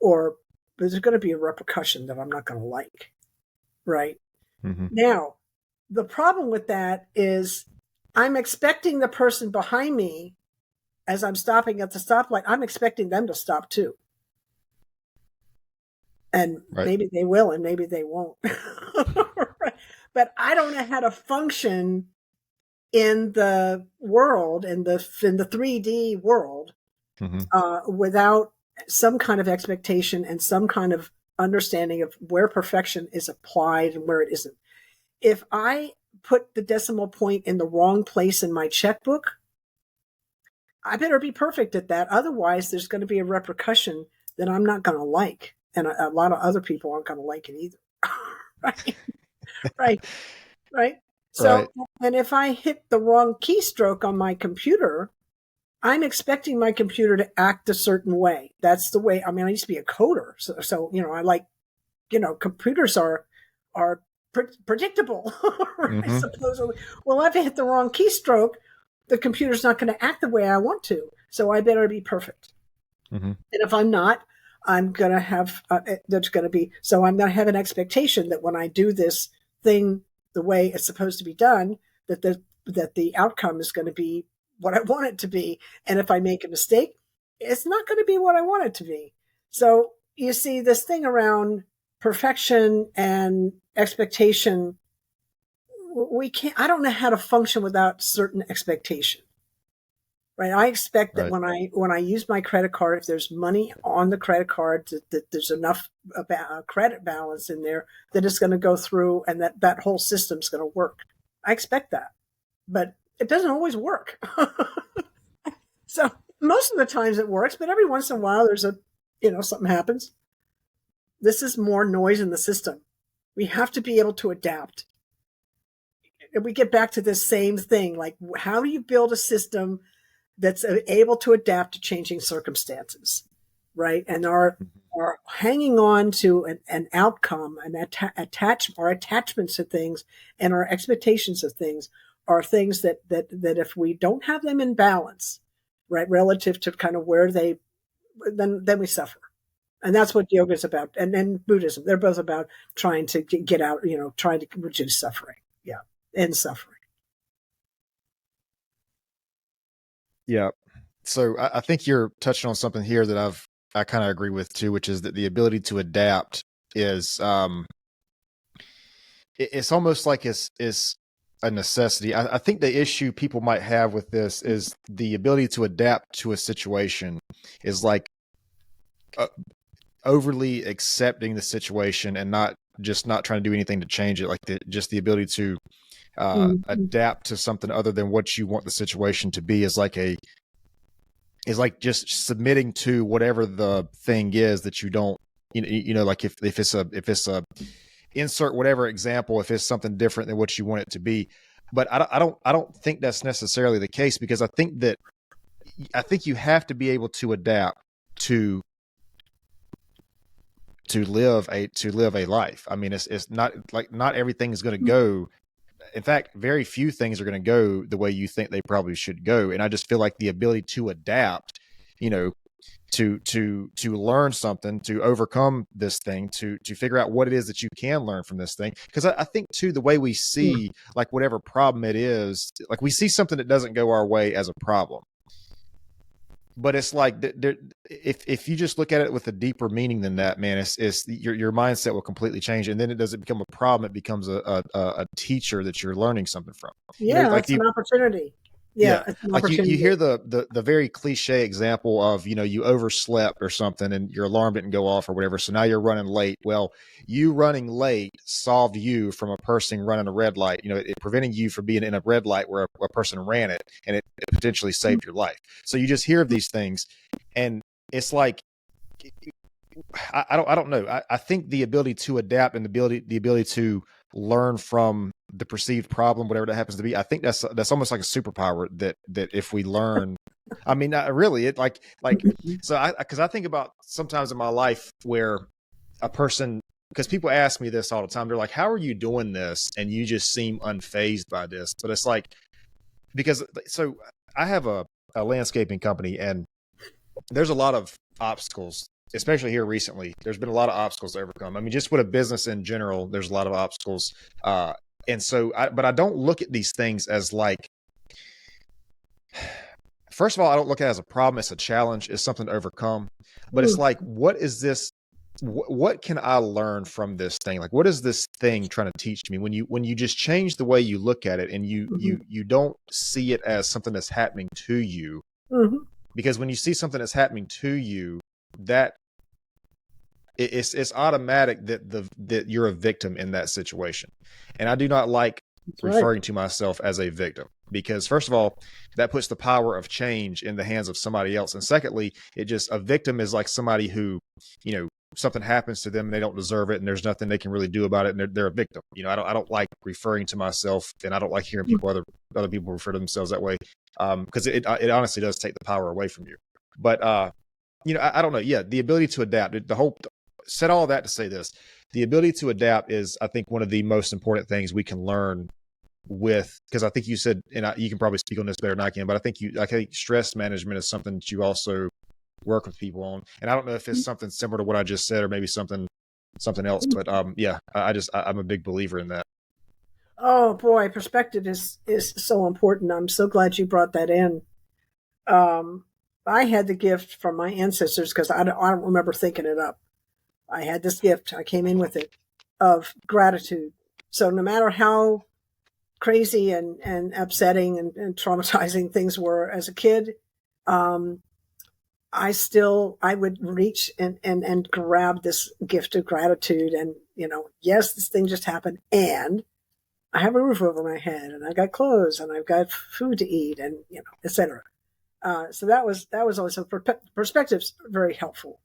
Speaker 3: or there's going to be a repercussion that I'm not going to like. Right. Mm-hmm. Now, the problem with that is I'm expecting the person behind me, as I'm stopping at the stoplight, I'm expecting them to stop too. And maybe they will and maybe they won't. But I don't know how to function in the world, in the 3D world, without some kind of expectation and some kind of understanding of where perfection is applied and where it isn't. If I put the decimal point in the wrong place in my checkbook, I better be perfect at that. Otherwise, there's going to be a repercussion that I'm not going to like. And a lot of other people aren't going to like it either. Right. So, and if I hit the wrong keystroke on my computer, I'm expecting my computer to act a certain way. That's the way. I mean, I used to be a coder. So I like, computers are predictable, right? Supposedly. Well, if I hit the wrong keystroke, the computer's not going to act the way I want to. So I better be perfect. And if I'm not, I'm going to have, there's going to be, so I'm going to have an expectation that when I do this thing the way it's supposed to be done, that the outcome is going to be what I want it to be. And if I make a mistake, it's not going to be what I want it to be. So you see this thing around perfection and expectation, I don't know how to function without certain expectation. Right. I expect that when I use my credit card, if there's money on the credit card, that there's enough credit balance in there that it's going to go through and that whole system's going to work. I expect that, but it doesn't always work. So most of the times it works, but every once in a while there's something happens. This is more noise in the system. We have to be able to adapt. And we get back to this same thing. Like, how do you build a system that's able to adapt to changing circumstances, right? And are hanging on to an outcome, our attachments to things and our expectations of things are things that if we don't have them in balance, right, relative to kind of where then we suffer. And that's what yoga is about. And then Buddhism, they're both about trying to get out, trying to reduce suffering. Yeah. End suffering.
Speaker 2: Yeah. So I think you're touching on something here that I kind of agree with too, which is that the ability to adapt is, it's almost like it's a necessity. I think the issue people might have with this is the ability to adapt to a situation is like overly accepting the situation and not trying to do anything to change it. Like just the ability to adapt to something other than what you want the situation to be is like just submitting to whatever the thing is that you don't, like if it's a insert whatever example, if it's something different than what you want it to be. But I don't think that's necessarily the case, because I think you have to be able to adapt to live a life. I mean, it's not like not everything is going to go. In fact, very few things are going to go the way you think they probably should go. And I just feel like the ability to adapt, to learn something, to overcome this thing, to figure out what it is that you can learn from this thing. Because I think too, the way we see like whatever problem it is, like we see something that doesn't go our way as a problem. But it's like if you just look at it with a deeper meaning than that, man, it's your mindset will completely change, and then it doesn't become a problem; it becomes a teacher that you're learning something from.
Speaker 3: Yeah, like it's an opportunity. Yeah, it's an
Speaker 2: like
Speaker 3: opportunity.
Speaker 2: you hear the very cliche example of you overslept or something, and your alarm didn't go off or whatever, so now you're running late. Well, you running late solved you from a person running a red light. It preventing you from being in a red light where a person ran it, and it potentially saved your life. So you just hear of these things, and it's like I don't know. I think the ability to adapt and the ability to learn from the perceived problem, whatever that happens to be. I think that's almost like a superpower that if we learn, I mean, not really, it like, so because I think about sometimes in my life where a person, because people ask me this all the time, they're like, how are you doing this? And you just seem unfazed by this. But it's like, because so I have a landscaping company, and there's a lot of obstacles, especially here recently. There's been a lot of obstacles to overcome. I mean, just with a business in general, there's a lot of obstacles. And so, but I don't look at these things as like, first of all, I don't look at it as a problem. It's a challenge. It's something to overcome. But it's like, what is this? What can I learn from this thing? Like, what is this thing trying to teach me? When you just change the way you look at it, and you don't see it as something that's happening to you, because when you see something that's happening to you, that it's automatic that you're a victim in that situation. And I do not like referring to myself as a victim, because first of all, that puts the power of change in the hands of somebody else. And secondly, a victim is like somebody who, something happens to them and they don't deserve it, and there's nothing they can really do about it, and they're a victim. I don't like referring to myself, and I don't like hearing other people refer to themselves that way, because it honestly does take the power away from you. But I don't know. Yeah, the ability to adapt. Said all that to say this: the ability to adapt is, I think, one of the most important things we can learn with, because I think you said, and you can probably speak on this better than I can, but I think stress management is something that you also work with people on. And I don't know if it's something similar to what I just said, or maybe something else, but I'm a big believer in that.
Speaker 3: Oh boy, perspective is so important. I'm so glad you brought that in. I had the gift from my ancestors, because I don't remember thinking it up. I had this gift, I came in with it, of gratitude. So no matter how crazy and upsetting and traumatizing things were as a kid, I would reach and grab this gift of gratitude, and yes, this thing just happened, and I have a roof over my head, and I've got clothes, and I've got food to eat, and etc. So that was also perspectives very helpful.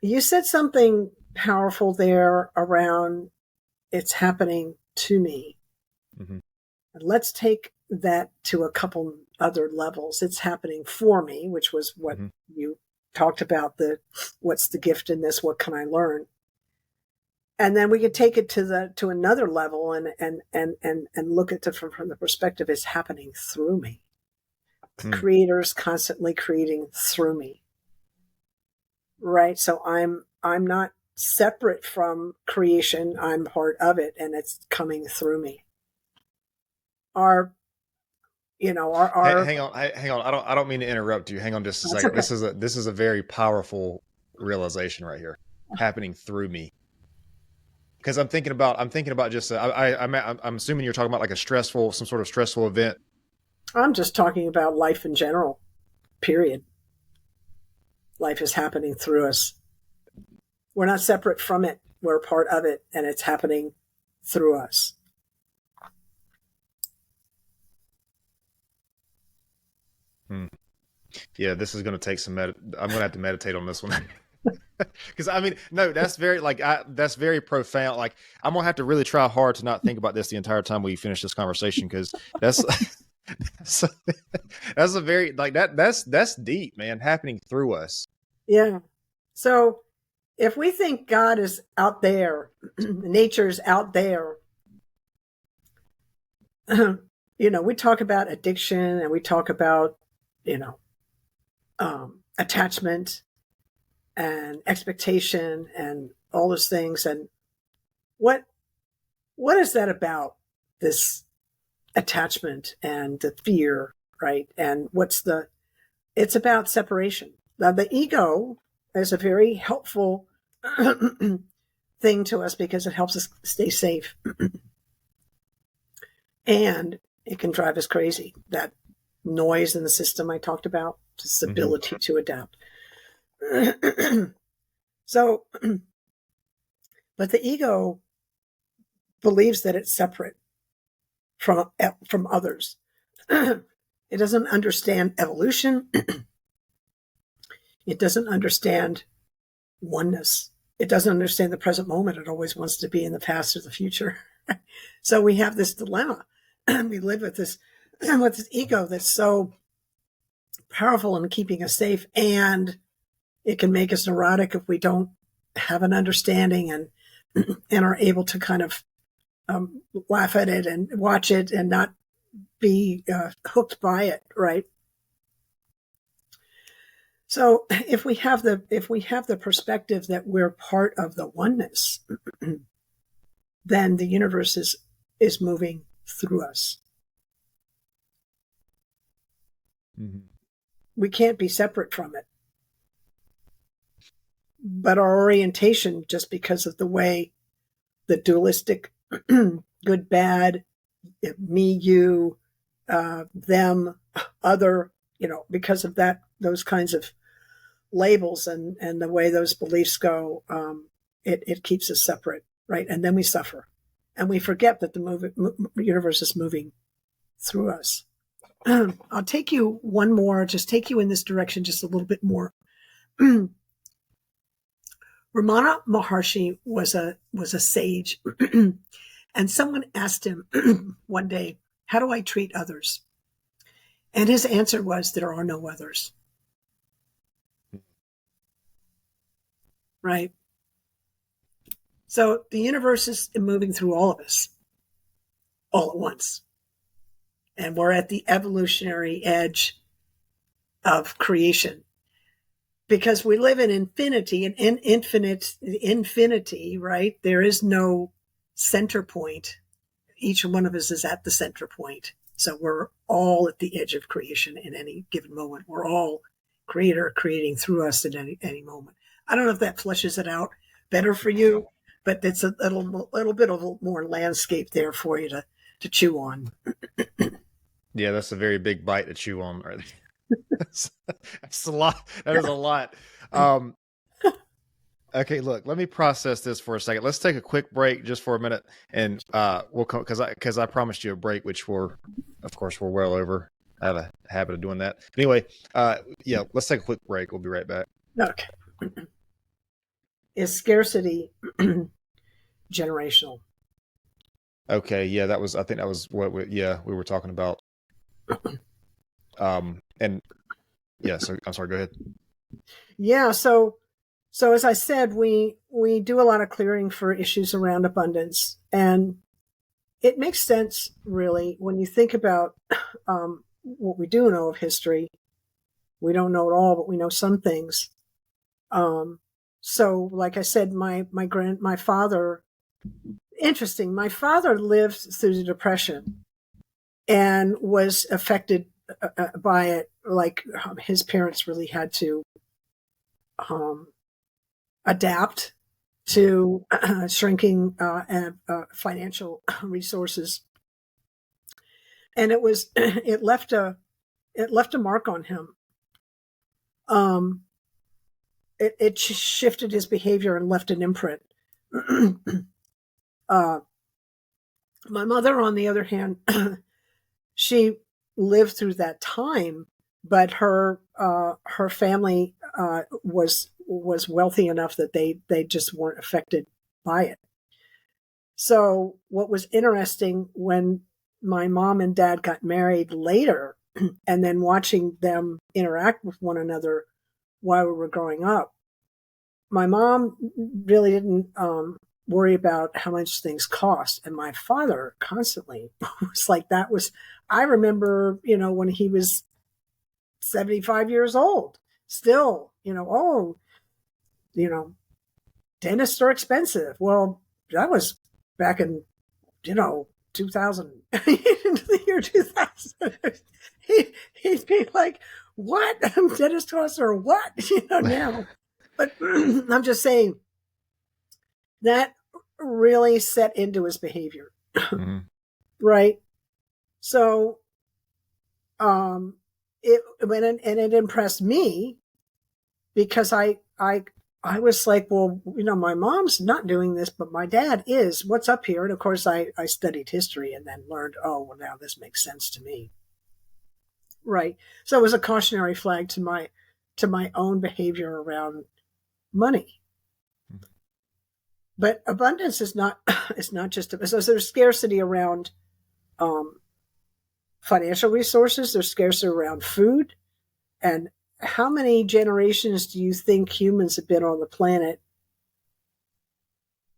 Speaker 3: You said something powerful there around it's happening to me. Mm-hmm. Let's take that to a couple other levels. It's happening for me, which was what you talked about, what's the gift in this? What can I learn? And then we could take it to another level and look at it from the perspective it's happening through me. The creator's constantly creating through me. Right. So I'm not separate from creation. I'm part of it, and it's coming through me. Hang
Speaker 2: on. I don't mean to interrupt you. Hang on just a second. Okay. This is a very powerful realization right here, happening through me. Because I'm thinking about just I'm assuming you're talking about like some sort of stressful event.
Speaker 3: I'm just talking about life in general. Period. Life is happening through us. We're not separate from it. We're part of it, and it's happening through us.
Speaker 2: Yeah, this is going to take some I'm going to have to meditate on this one. Because I mean, no, that's very that's very profound. Like, I'm going to have to really try hard to not think about this the entire time we finish this conversation, because that's that's a very that's deep, man, happening through us.
Speaker 3: Yeah. So if we think God is out there, nature's out there, we talk about addiction, and we talk about, attachment and expectation and all those things. And what is that about, this attachment and the fear, right? And it's about separation. Now, the ego is a very helpful thing to us, because it helps us stay safe. And it can drive us crazy. That noise in the system I talked about, this ability to adapt. So, but the ego believes that it's separate from others. It doesn't understand evolution. It doesn't understand oneness. it doesn't understand the present moment. It always wants to be in the past or the future. So we have this dilemma. We live with this ego that's so powerful in keeping us safe, and it can make us neurotic if we don't have an understanding and are able to kind of laugh at it and watch it and not be hooked by it, right? So if we have the perspective that we're part of the oneness, then the universe is moving through us.
Speaker 2: Mm-hmm.
Speaker 3: We can't be separate from it. But our orientation, just because of the way the dualistic good, bad, me, you, them, other, because of that, those kinds of labels and the way those beliefs go, it keeps us separate, right? And then we suffer. And we forget that the universe is moving through us. I'll take you one more, just take you in this direction just a little bit more. Ramana Maharshi was a sage, and someone asked him one day, "How do I treat others?" And his answer was, "There are no others." Right? So the universe is moving through all of us all at once. And we're at the evolutionary edge of creation. Because we live in infinity, and in infinity, right? There is no center point. Each one of us is at the center point. So we're all at the edge of creation in any given moment. We're all creator creating through us at any moment. I don't know if that fleshes it out better for you, but it's a little bit of more landscape there for you to chew on.
Speaker 2: Yeah, that's a very big bite to chew on. Right? That's a lot. That is a lot. Okay, look, let me process this for a second. Let's take a quick break just for a minute, and we'll come because I promised you a break, which we're well over. I have a habit of doing that. Anyway, yeah, let's take a quick break. We'll be right back.
Speaker 3: Okay. Is scarcity generational?
Speaker 2: Okay, yeah, I think that was what we were talking about. And yeah, so I'm sorry, go ahead.
Speaker 3: Yeah, so as I said, we do a lot of clearing for issues around abundance, and it makes sense, really, when you think about what we do know of history. We don't know it all, but we know some things. So, like I said, my father. Interesting. My father lived through the Depression and was affected by it. Like his parents really had to adapt to shrinking financial resources, and it left a mark on him. It shifted his behavior and left an imprint. My mother, on the other hand, she lived through that time, but her family was wealthy enough that they just weren't affected by it. So what was interesting when my mom and dad got married later, and then watching them interact with one another while we were growing up, my mom really didn't worry about how much things cost, and my father constantly was like that. I remember, when he was 75 years old, still, dentists are expensive. Well, that was back in 2000, the year 2000. He'd be like, what? Dentist costs are what? Now. But I'm just saying that really set into his behavior.
Speaker 2: Mm-hmm.
Speaker 3: Right. So, it impressed me because I was like, well, my mom's not doing this, but my dad is. What's up here? And of course I studied history and then learned, oh, well, now this makes sense to me. Right. So it was a cautionary flag to my own behavior around money. But abundance is not it's not just so there's scarcity around financial resources, there's scarcity around food. And how many generations do you think humans have been on the planet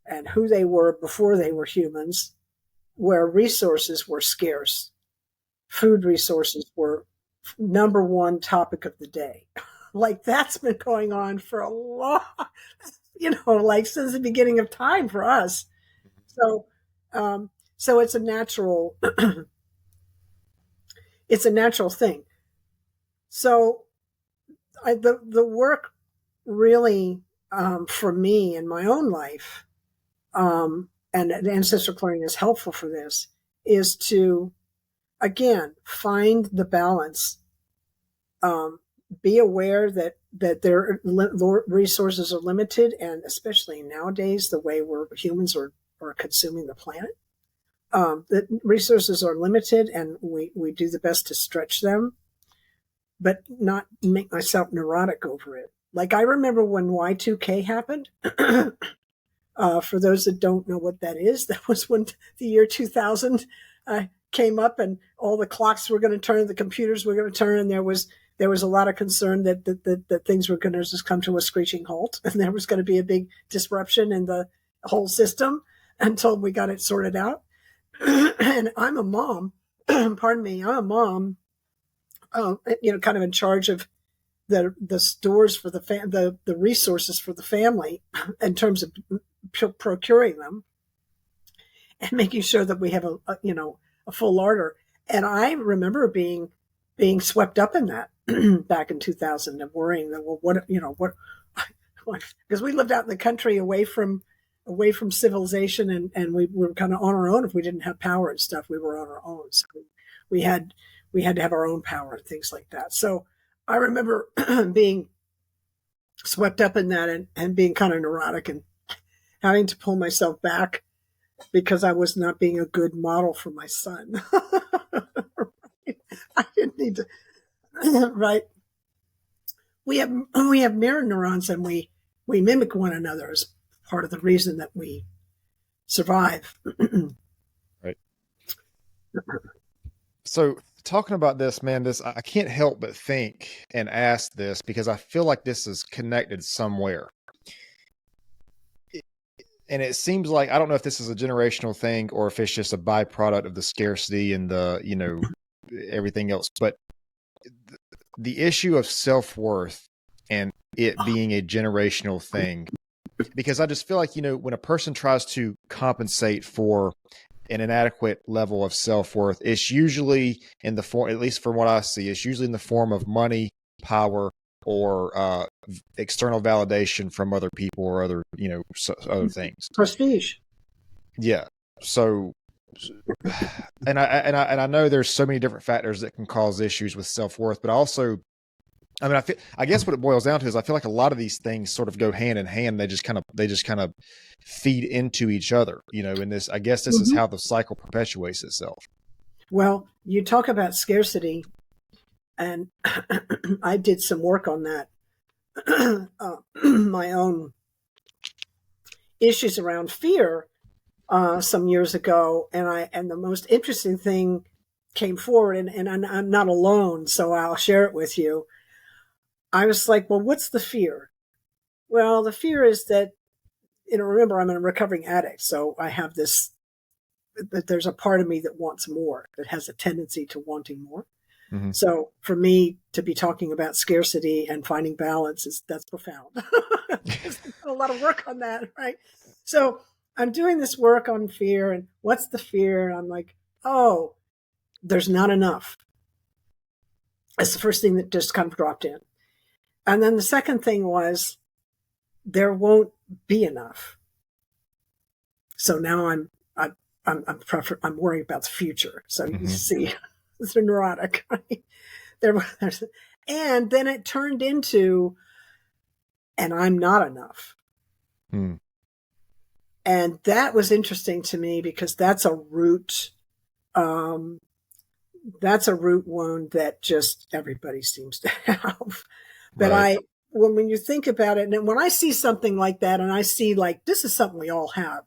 Speaker 3: and who they were before they were humans, where resources were scarce? Food resources were number one topic of the day. Like that's been going on for a long, like since the beginning of time for us. So, so it's a natural, it's a natural thing. So, the work really for me in my own life, and Ancestral Clearing is helpful for this, is to again find the balance. Be aware that their resources are limited, and especially nowadays, the way humans are consuming the planet, the resources are limited, and we do the best to stretch them, but not make myself neurotic over it. Like I remember when Y2K happened. For those that don't know what that is, that was when the year 2000 came up, and all the clocks were going to turn, the computers were going to turn, and there was a lot of concern that things were going to just come to a screeching halt, and there was going to be a big disruption in the whole system until we got it sorted out. And I'm a mom. Pardon me, I'm a mom. Kind of in charge of the stores for the resources for the family in terms of procuring them and making sure that we have a full larder. And I remember being swept up in that back in 2000 and worrying that, well, what, because we lived out in the country away from civilization, and we were kind of on our own. If we didn't have power and stuff, we were on our own. So we had to have our own power and things like that. So I remember being swept up in that and being kind of neurotic and having to pull myself back because I was not being a good model for my son. I didn't need to, right? We have mirror neurons, and we mimic one another as part of the reason that we survive.
Speaker 2: Right. So talking about this, man, I can't help but think and ask this because I feel like this is connected somewhere. And it seems like, I don't know if this is a generational thing or if it's just a byproduct of the scarcity and the, everything else, but the issue of self-worth and it being a generational thing, because I just feel like, when a person tries to compensate for an inadequate level of self-worth, it's usually in the form, at least from what I see, it's usually in the form of money, power, or external validation from other people or other, other things.
Speaker 3: Prestige.
Speaker 2: Yeah. So, and I know there's so many different factors that can cause issues with self-worth, but also, I guess what it boils down to is I feel like a lot of these things sort of go hand in hand. They just kind of feed into each other, and I guess this is how the cycle perpetuates itself.
Speaker 3: Well, you talk about scarcity, and I did some work on that, my own issues around fear some years ago, and the most interesting thing came forward, and I'm not alone, so I'll share it with you. I was like, well, what's the fear? Well, the fear is that, remember, I'm a recovering addict, so I have that there's a part of me that wants more, that has a tendency to wanting more. Mm-hmm. So for me to be talking about scarcity and finding balance that's profound. There's a lot of work on that, right? So I'm doing this work on fear, and what's the fear? And I'm like, oh, there's not enough. That's the first thing that just kind of dropped in. And then the second thing was, there won't be enough. So now I'm worried about the future. So you see, it's neurotic, right? And then it turned into, and I'm not enough. And that was interesting to me because that's a root wound that just everybody seems to have. But right. when you think about it, and when I see something like that, and I see like this is something we all have,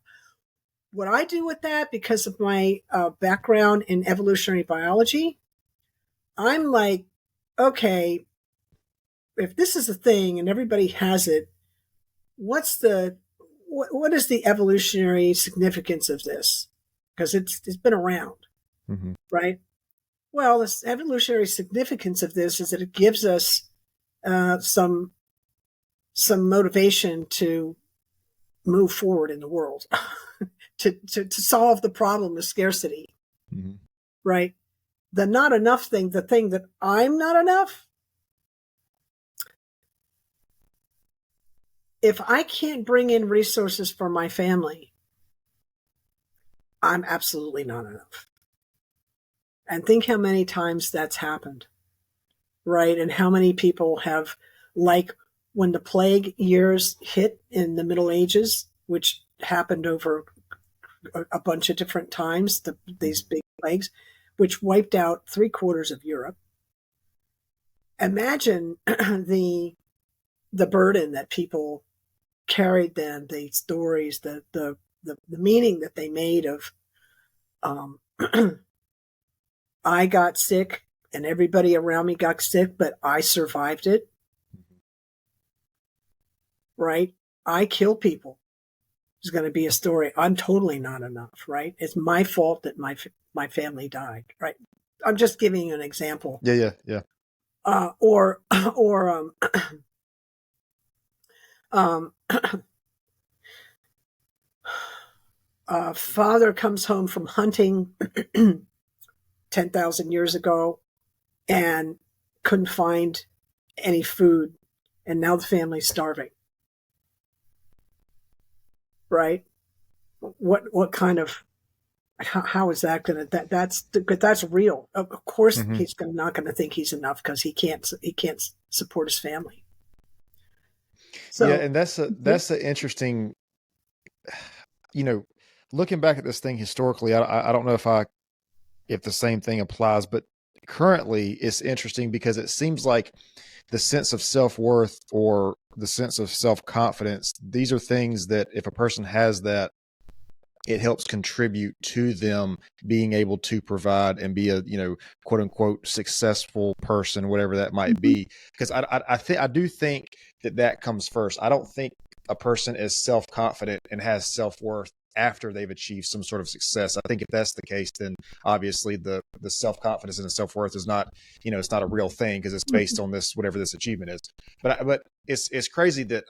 Speaker 3: what I do with that, because of my background in evolutionary biology, I'm like, okay, if this is a thing and everybody has it, what is the evolutionary significance of this? Because it's been around, right? Well, the evolutionary significance of this is that it gives us some motivation to move forward in the world, to solve the problem of scarcity, right? The not enough thing, the thing that I'm not enough. If I can't bring in resources for my family, I'm absolutely not enough. And think how many times that's happened, right? And how many people have, like when the plague years hit in the Middle Ages, which happened over a bunch of different times, these big plagues, which wiped out 3/4 of Europe. Imagine the burden that people carried then, the stories, the meaning that they made of, I got sick and everybody around me got sick, but I survived it. Right? I kill people. It's going to be a story. I'm totally not enough, right? It's my fault that my family died, right? I'm just giving you an example.
Speaker 2: Yeah.
Speaker 3: Or father comes home from hunting 10,000 years ago and couldn't find any food, and now the family's starving. Right? What kind of, how is that going to, that's real. Of course, he's not going to think he's enough because he can't support his family. So,
Speaker 2: yeah, and that's an interesting, looking back at this thing historically, I don't know if the same thing applies, but currently it's interesting because it seems like the sense of self-worth or the sense of self-confidence, these are things that if a person has that, it helps contribute to them being able to provide and be a, quote unquote, successful person, whatever that might be. Because I do think that comes first. I don't think a person is self-confident and has self-worth after they've achieved some sort of success. I think if that's the case, then obviously the self-confidence and the self-worth is not, it's not a real thing because it's based on this, whatever this achievement is. But it's crazy that,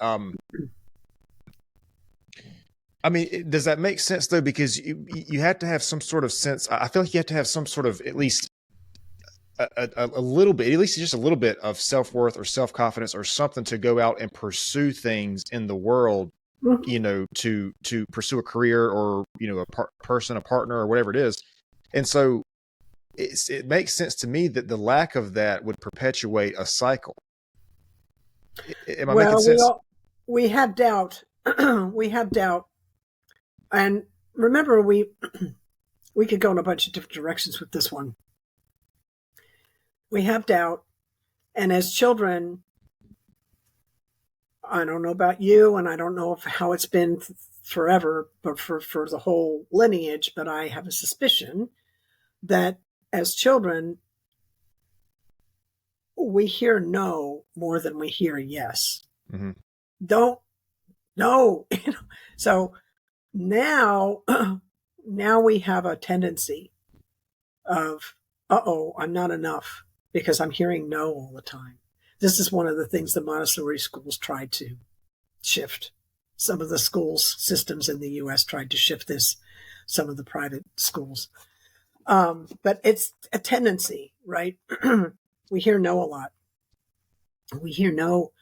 Speaker 2: I mean, does that make sense though? Because you have to have some sort of sense. I feel like you have to have some sort of, at least a little bit, at least just a little bit of self-worth or self-confidence or something to go out and pursue things in the world, to pursue a career or, a person, a partner or whatever it is. And so it makes sense to me that the lack of that would perpetuate a cycle. Am I making sense?
Speaker 3: We have doubt. We have doubt. And remember, we could go in a bunch of different directions with this one. We have doubt. And as children, I don't know about you, and I don't know how it's been forever, but for the whole lineage, but I have a suspicion that as children, we hear no more than we hear yes. Don't, no. So now we have a tendency of, I'm not enough because I'm hearing no all the time. This is one of the things the Montessori schools tried to shift. Some of the schools systems in the U.S. tried to shift this, some of the private schools. But it's a tendency, right? We hear no a lot. We hear no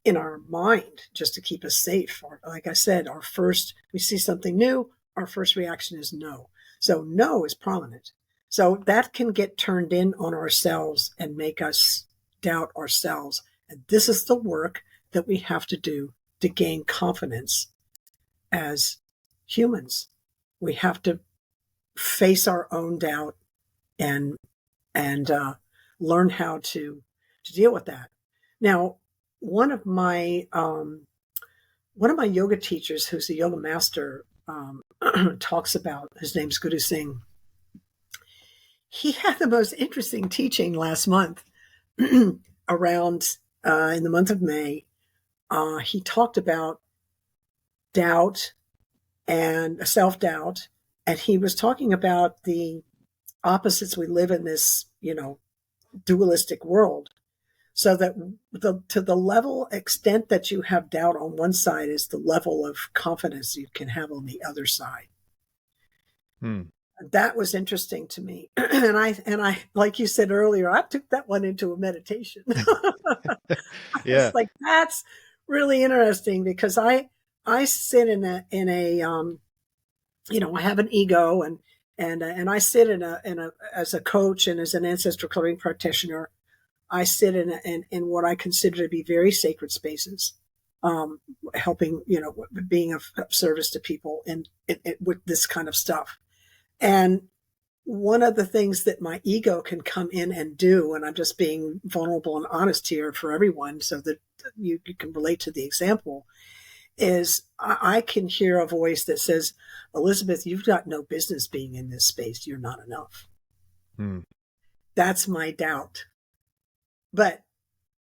Speaker 3: in our mind just to keep us safe. Or, like I said, we see something new, our first reaction is no. So no is prominent. So that can get turned in on ourselves and make us doubt ourselves. And this is the work that we have to do to gain confidence as humans. We have to face our own doubt and learn how to deal with that. Now, one of my yoga teachers, who's a yoga master, talks about, his name's Guru Singh. He had the most interesting teaching last month around in the month of May. He talked about doubt and self-doubt, and he was talking about the opposites. We live in this, dualistic world, so that to the level extent that you have doubt on one side is the level of confidence you can have on the other side. That was interesting to me. And I, like you said earlier, I took that one into a meditation.
Speaker 2: Yeah.
Speaker 3: It's like, that's really interesting, because I sit in a I have an ego, and I sit in a as a coach and as an ancestral clearing practitioner. I sit in what I consider to be very sacred spaces, helping, being of service to people and with this kind of stuff. And one of the things that my ego can come in and do, and I'm just being vulnerable and honest here for everyone so that you can relate to the example, is I can hear a voice that says, Elizabeth, you've got no business being in this space. You're not enough. That's my doubt. But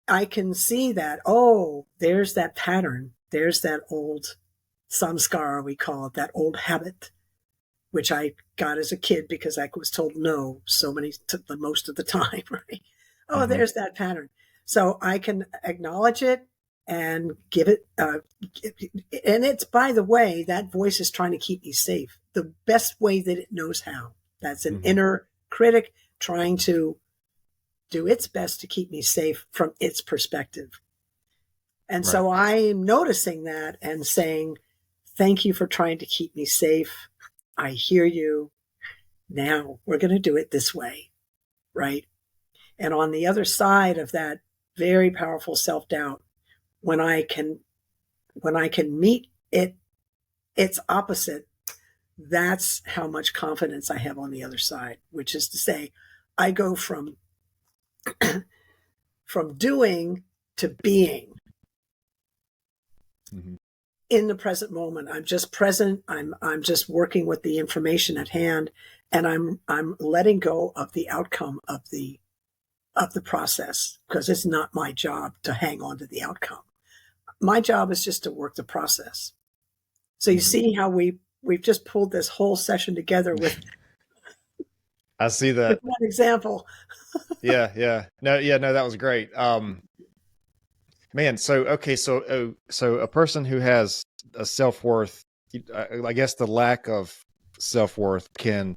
Speaker 3: I can see that, there's that pattern. There's that old samskara, we call it, that old habit, which I got as a kid because I was told no most of the time, right? There's that pattern. So I can acknowledge it and give it, and it's, by the way, that voice is trying to keep me safe the best way that it knows how. That's an inner critic trying to do its best to keep me safe from its perspective. And so I am noticing that and saying, thank you for trying to keep me safe. I hear you. Now we're going to do it this way, right? And on the other side of that very powerful self-doubt, when I can meet its opposite, that's how much confidence I have on the other side, which is to say, I go from doing to being in the present moment. I'm just present. I'm just working with the information at hand, and I'm letting go of the outcome of the process, because it's not my job to hang on to the outcome. My job is just to work the process. So you see how we've just pulled this whole session together with
Speaker 2: I see that.
Speaker 3: with one example.
Speaker 2: Yeah. No, that was great. Man, so a person who has a self-worth, I guess the lack of self-worth can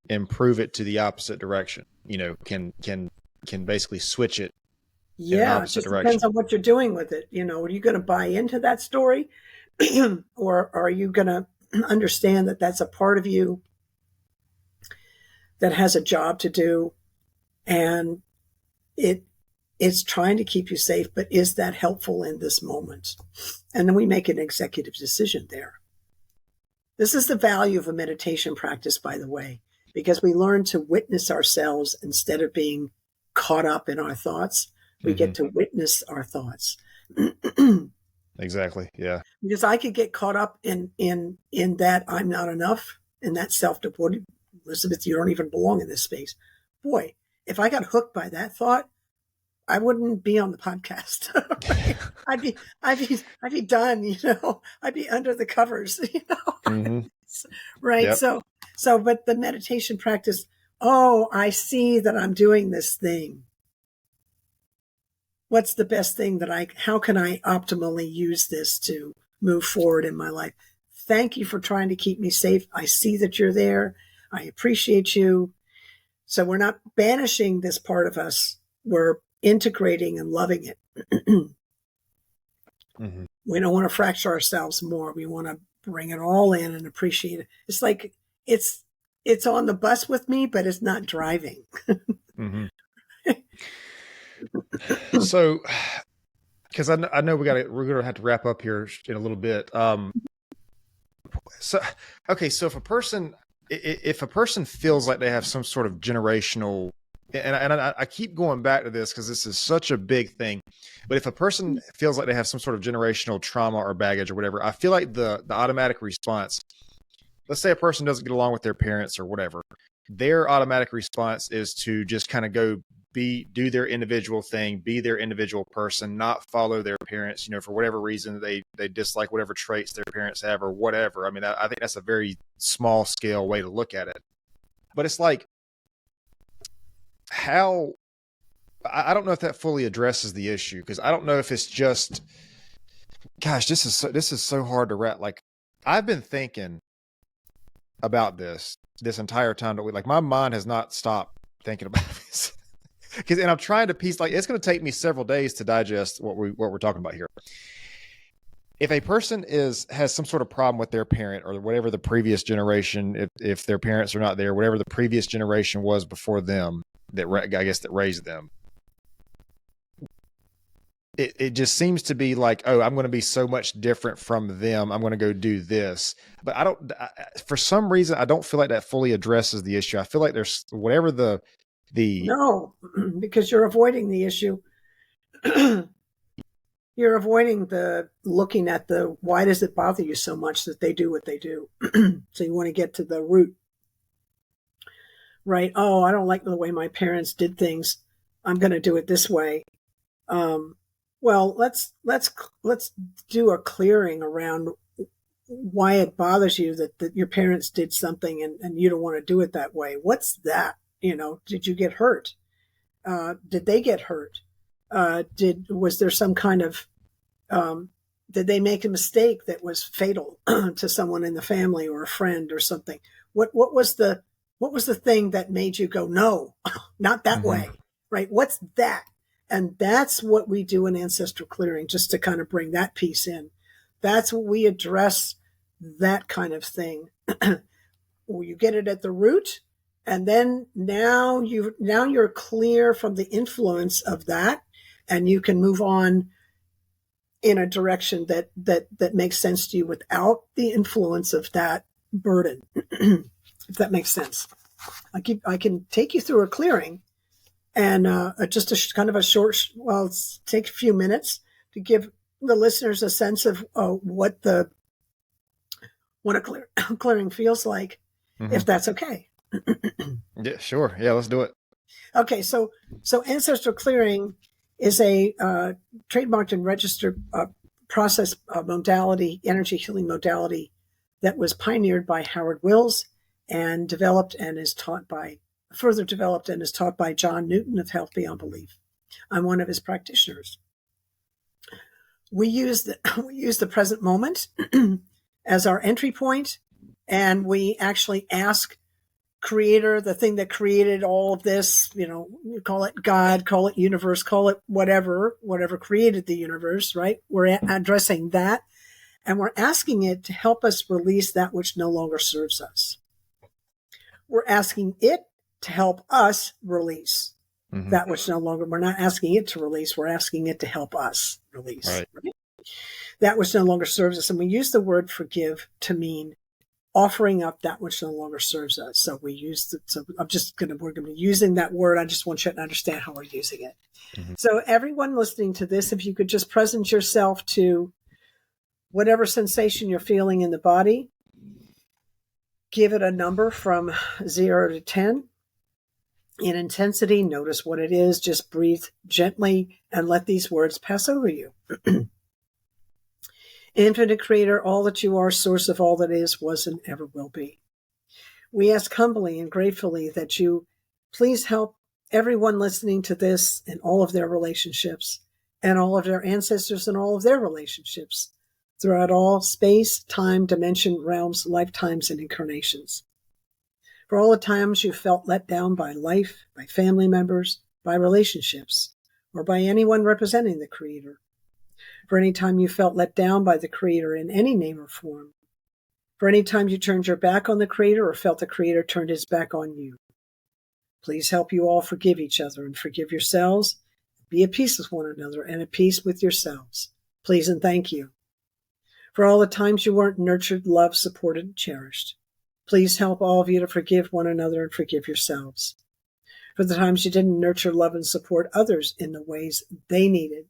Speaker 2: improve it to the opposite direction. Can basically switch it in an opposite
Speaker 3: It just
Speaker 2: direction.
Speaker 3: depends on what you're doing with it. Are you going to buy into that story, or are you going to understand that that's a part of you that has a job to do, and it's trying to keep you safe, but is that helpful in this moment? And then we make an executive decision there. This is the value of a meditation practice, by the way, because we learn to witness ourselves instead of being caught up in our thoughts. We get to witness our thoughts.
Speaker 2: Exactly. Yeah.
Speaker 3: Because I could get caught up in that I'm not enough, in that self-deported, Elizabeth, you don't even belong in this space. Boy, if I got hooked by that thought, I wouldn't be on the podcast. I'd be done, I'd be under the covers, right? Yep. So, but the meditation practice, I see that I'm doing this thing. What's the best thing how can I optimally use this to move forward in my life? Thank you for trying to keep me safe. I see that you're there. I appreciate you. So we're not banishing this part of us. We're integrating and loving it. We don't want to fracture ourselves more. We want to bring it all in and appreciate it. It's like it's on the bus with me, but it's not driving.
Speaker 2: So, because I know we're gonna have to wrap up here in a little bit. So if a person feels like they have some sort of generational and I keep going back to this because this is such a big thing. But if a person feels like they have some sort of generational trauma or baggage or whatever, I feel like the automatic response, let's say a person doesn't get along with their parents or whatever, their automatic response is to just kind of go do their individual thing, be their individual person, not follow their parents, for whatever reason they dislike whatever traits their parents have or whatever. I mean, I think that's a very small scale way to look at it. But it's like, how, I don't know if that fully addresses the issue, because I don't know if it's just, gosh, this is so hard to wrap. Like, I've been thinking about this entire time that like, my mind has not stopped thinking about this. And I'm trying to piece, like, it's going to take me several days to digest what we're talking about here. If a person has some sort of problem with their parent or whatever the previous generation, if their parents are not there, whatever the previous generation was before them, that raised them, it just seems to be like, oh, I'm going to be so much different from them, I'm going to go do this. But for some reason, I don't feel like that fully addresses the issue. I feel like there's whatever the
Speaker 3: No, because you're avoiding the issue. You're avoiding the looking at the why does it bother you so much that they do what they do. So you want to get to the root. Right. Oh, I don't like the way my parents did things. I'm going to do it this way. Well, let's do a clearing around why it bothers you that your parents did something and you don't want to do it that way. What's that? Did you get hurt? Did they get hurt? Was there some kind of, did they make a mistake that was fatal to someone in the family or a friend or something? What was the thing that made you go, no, not that way, right? What's that? And that's what we do in Ancestral Clearing, just to kind of bring that piece in. That's what we address, that kind of thing. You get it at the root, and then now you're clear from the influence of that, and you can move on in a direction that makes sense to you without the influence of that burden. If that makes sense. I can take you through a clearing and just a kind of a short, well, take a few minutes to give the listeners a sense of what a clearing feels like, if that's okay.
Speaker 2: Yeah, sure. Yeah, let's do it.
Speaker 3: Okay, so Ancestral Clearing is a trademarked and registered process modality, energy healing modality that was pioneered by Howard Wills and further developed and is taught by John Newton of Health Beyond Belief. I'm one of his practitioners. We use the present moment as our entry point, and we actually ask Creator, the thing that created all of this, you call it God, call it universe, call it whatever created the universe, right? We're addressing that, and we're asking it to help us release that which no longer serves us. We're asking it to help us release that which no longer, we're not asking it to release, we're asking it to help us release. Right. That which no longer serves us. And we use the word forgive to mean offering up that which no longer serves us. So we're going to be using that word. I just want you to understand how we're using it. So everyone listening to this, if you could just present yourself to whatever sensation you're feeling in the body, give it a number from 0 to 10. In intensity, notice what it is. Just breathe gently and let these words pass over you. Infinite Creator, all that you are, source of all that is, was, and ever will be. We ask humbly and gratefully that you please help everyone listening to this in all of their relationships and all of their ancestors and all of their relationships throughout all space, time, dimension, realms, lifetimes, and incarnations. For all the times you felt let down by life, by family members, by relationships, or by anyone representing the Creator. For any time you felt let down by the Creator in any name or form. For any time you turned your back on the Creator or felt the Creator turned his back on you. Please help you all forgive each other and forgive yourselves. Be at peace with one another and at peace with yourselves. Please and thank you. For all the times you weren't nurtured, loved, supported, and cherished. Please help all of you to forgive one another and forgive yourselves. for the times you didn't nurture, love, and support others in the ways they needed,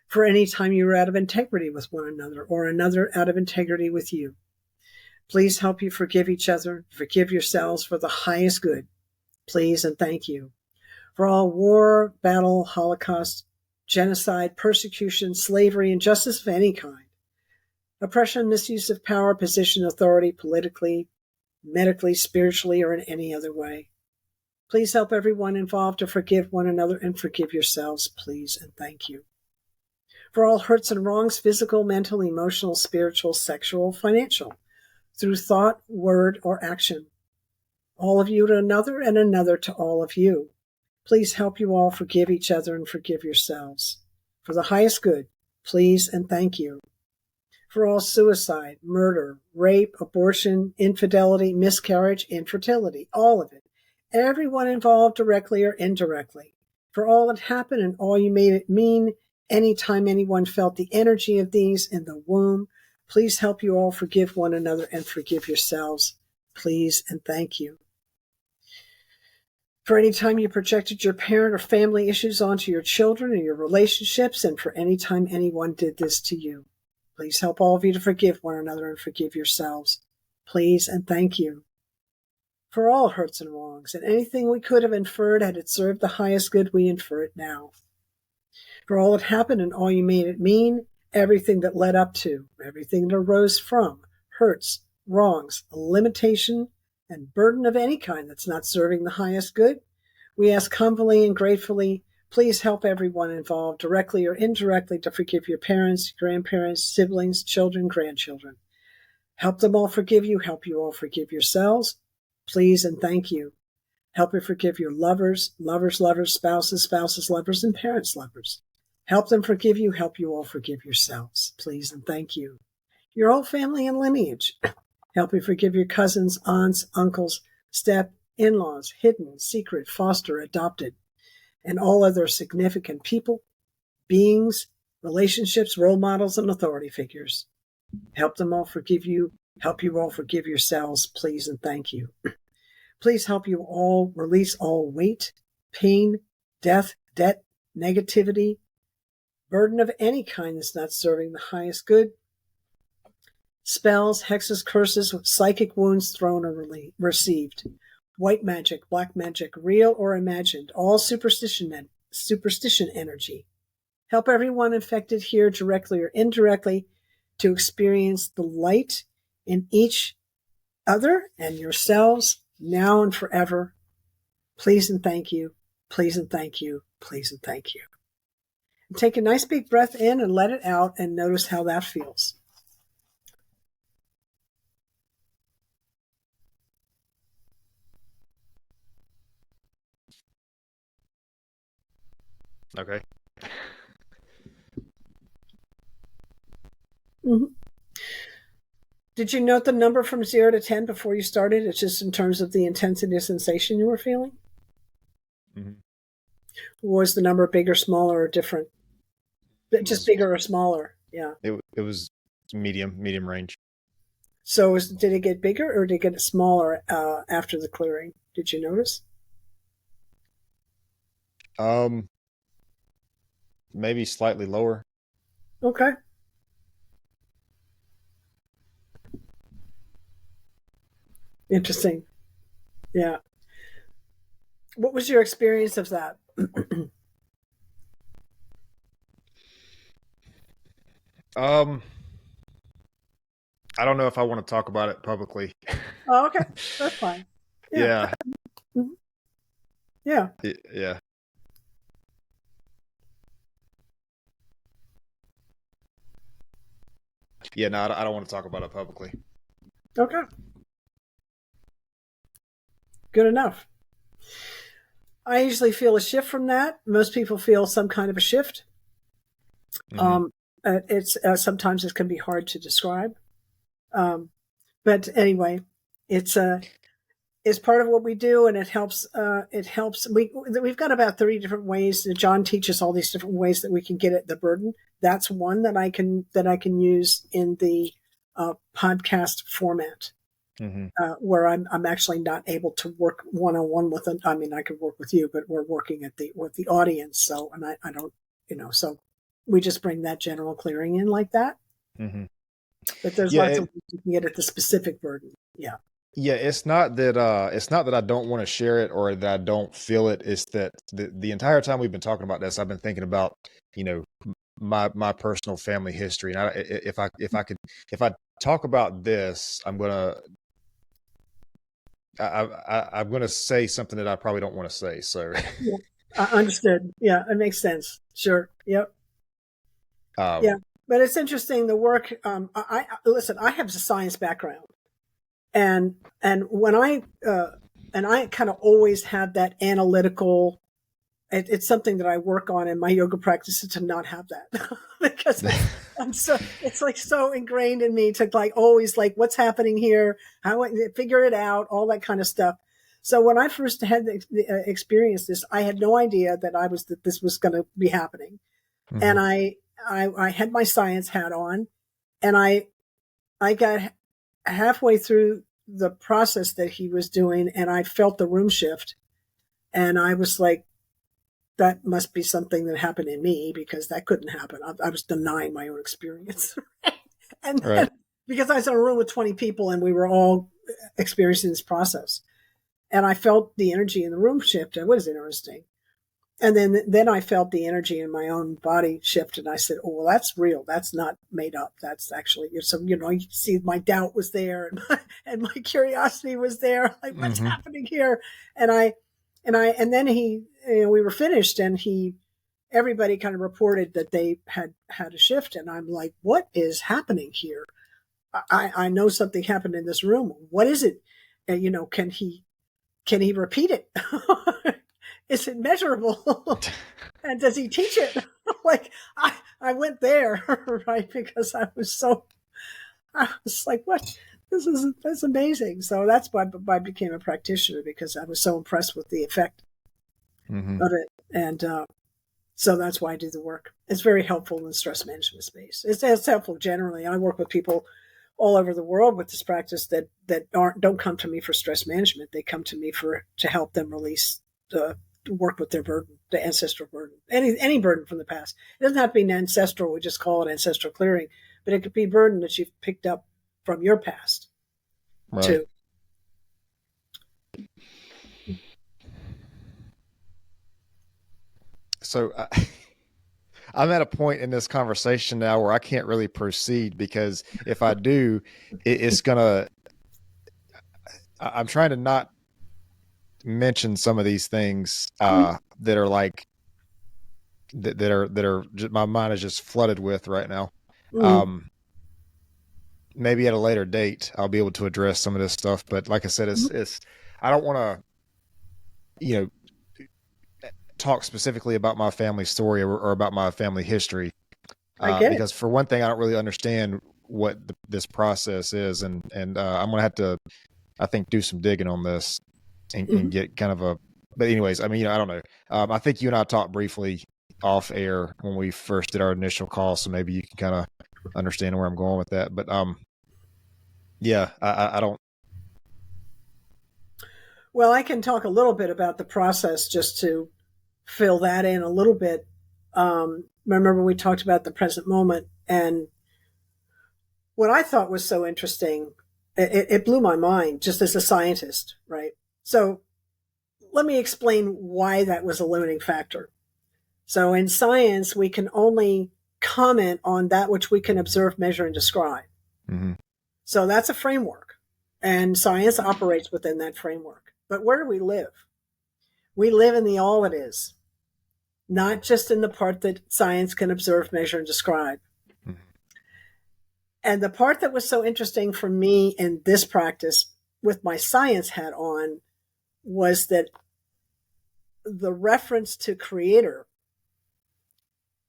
Speaker 3: for any time you were out of integrity with one another or another out of integrity with you. Please help you forgive each other, forgive yourselves for the highest good. Please and thank you. For all war, battle, Holocaust, genocide, persecution, slavery, injustice of any kind, oppression, misuse of power, position, authority, politically, medically, spiritually, or in any other way. Please help everyone involved to forgive one another and forgive yourselves, please and thank you. For all hurts and wrongs, physical, mental, emotional, spiritual, sexual, financial, through thought, word, or action. All of you to another and another to all of you. Please help you all forgive each other and forgive yourselves. For the highest good, please and thank you. For all suicide, murder, rape, abortion, infidelity, miscarriage, infertility, all of it. Everyone involved directly or indirectly. For all that happened and all you made it mean, anytime anyone felt the energy of these in the womb, please help you all forgive one another and forgive yourselves. Please and thank you. For any time you projected your parent or family issues onto your children or your relationships, and for any time anyone did this to you. Please help all of you to forgive one another and forgive yourselves. Please and thank you. For all hurts and wrongs, and anything we could have inferred had it served the highest good, we infer it now. For all that happened and all you made it mean, everything that led up to, everything that arose from, hurts, wrongs, a limitation, and burden of any kind that's not serving the highest good, we ask humbly and gratefully, please help everyone involved, directly or indirectly, to forgive your parents, grandparents, siblings, children, grandchildren. Help them all forgive you. Help you all forgive yourselves. Please and thank you. Help you forgive your lovers, lovers, spouses, lovers, and parents, lovers. Help them forgive you. Help you all forgive yourselves. Please and thank you. Your whole family and lineage. Help you forgive your cousins, aunts, uncles, step, in-laws, hidden, secret, foster, adopted, and all other significant people, beings, relationships, role models, and authority figures. Help them all forgive you. Help you all forgive yourselves, please and thank you. Please help you all release all weight, pain, death, debt, negativity, burden of any kind that's not serving the highest good, spells, hexes, curses, psychic wounds thrown or received, white magic, black magic, real or imagined, all superstition energy. Help everyone infected here, directly or indirectly, to experience the light in each other and yourselves now and forever. Please and thank you. Please and thank you. Please and thank you. And take a nice big breath in and let it out and notice how that feels.
Speaker 2: Okay.
Speaker 3: Mm-hmm. Did you note the number from 0 to 10 before you started? It's just in terms of the intensity of sensation you were feeling?
Speaker 2: Mm-hmm.
Speaker 3: Was the number bigger, smaller, or different? Just bigger or smaller? Yeah.
Speaker 2: It was medium range.
Speaker 3: So did it get bigger or did it get smaller after the clearing? Did you notice?
Speaker 2: Maybe slightly lower.
Speaker 3: Okay. Interesting. Yeah. What was your experience of that?
Speaker 2: I don't know if I want to talk about it publicly.
Speaker 3: Oh, okay. That's fine.
Speaker 2: Yeah.
Speaker 3: Mm-hmm. Yeah.
Speaker 2: Yeah. Yeah, no, I don't want to talk about it publicly.
Speaker 3: Okay. Good enough. I usually feel a shift from that. Most people feel some kind of a shift. Mm-hmm. It's sometimes it can be hard to describe. But anyway, it's part of what we do, and it helps. We've got about 30 different ways. John teaches all these different ways that we can get at the burden. That's one that I can use in the podcast format. where I'm actually not able to work one-on-one with them. I mean, I could work with you, but we're working with the audience. So, and I don't, so we just bring that general clearing in like that. But there's lots of ways you can get at the specific burden. Yeah.
Speaker 2: Yeah, it's not that I don't want to share it or that I don't feel it. It's that the entire time we've been talking about this, I've been thinking about, my personal family history. And if I talk about this, I'm gonna say something that I probably don't want to say. So
Speaker 3: yeah, understood. Yeah, it makes sense. Sure. Yep. Yeah, but it's interesting the work. I listen. I have a science background, and when I kind of always have that analytical. It's something that I work on in my yoga practice to not have that because it's like so ingrained in me to like always like what's happening here, how I figure it out, all that kind of stuff. So when I first had experienced this, I had no idea that this was going to be happening, and I had my science hat on, and I got halfway through the process that he was doing, and I felt the room shift, and I was like, that must be something that happened in me because that couldn't happen. I was denying my own experience. And then, because I was in a room with 20 people and we were all experiencing this process. And I felt the energy in the room shift. It was interesting. And then I felt the energy in my own body shift. And I said, oh, well, that's real. That's not made up. That's actually, so, you see my doubt was there and my curiosity was there. Like, what's happening here? And then we were finished and everybody kind of reported that they had a shift. And I'm like, what is happening here? I know something happened in this room. What is it? And, can he repeat it? Is it measurable? And does he teach it? Like I went there, right? Because I was like, what? That's amazing. So that's why I became a practitioner, because I was so impressed with the effect of it. And so that's why I do the work. It's very helpful in the stress management space. It's helpful generally. I work with people all over the world with this practice that don't come to me for stress management. They come to me to help them release, work with their burden, the ancestral burden, any burden from the past. It doesn't have to be ancestral. We just call it ancestral clearing, but it could be burden that you've picked up from your past, right, too.
Speaker 2: So I'm at a point in this conversation now where I can't really proceed, because if I do, it's gonna. I'm trying to not mention some of these things that are like that are my mind is just flooded with right now. Maybe at a later date I'll be able to address some of this stuff, but like I said, it's I don't want to talk specifically about my family story or about my family history, because for one thing, I don't really understand what this process is, and I'm gonna have to, I think, do some digging on this and get kind of a. But anyways, I mean, I don't know. I think you and I talked briefly off air when we first did our initial call, so maybe you can kind of understand where I'm going with that. But yeah, I don't.
Speaker 3: Well, I can talk a little bit about the process just to fill that in a little bit. Remember we talked about the present moment, and what I thought was so interesting, it blew my mind just as a scientist, right? So let me explain why that was a limiting factor. So in science, we can only comment on that which we can observe, measure, and describe. So that's a framework, and science operates within that framework. But where do we live? We live in the all it is, not just in the part that science can observe, measure, and describe. And the part that was so interesting for me in this practice with my science hat on was that the reference to creator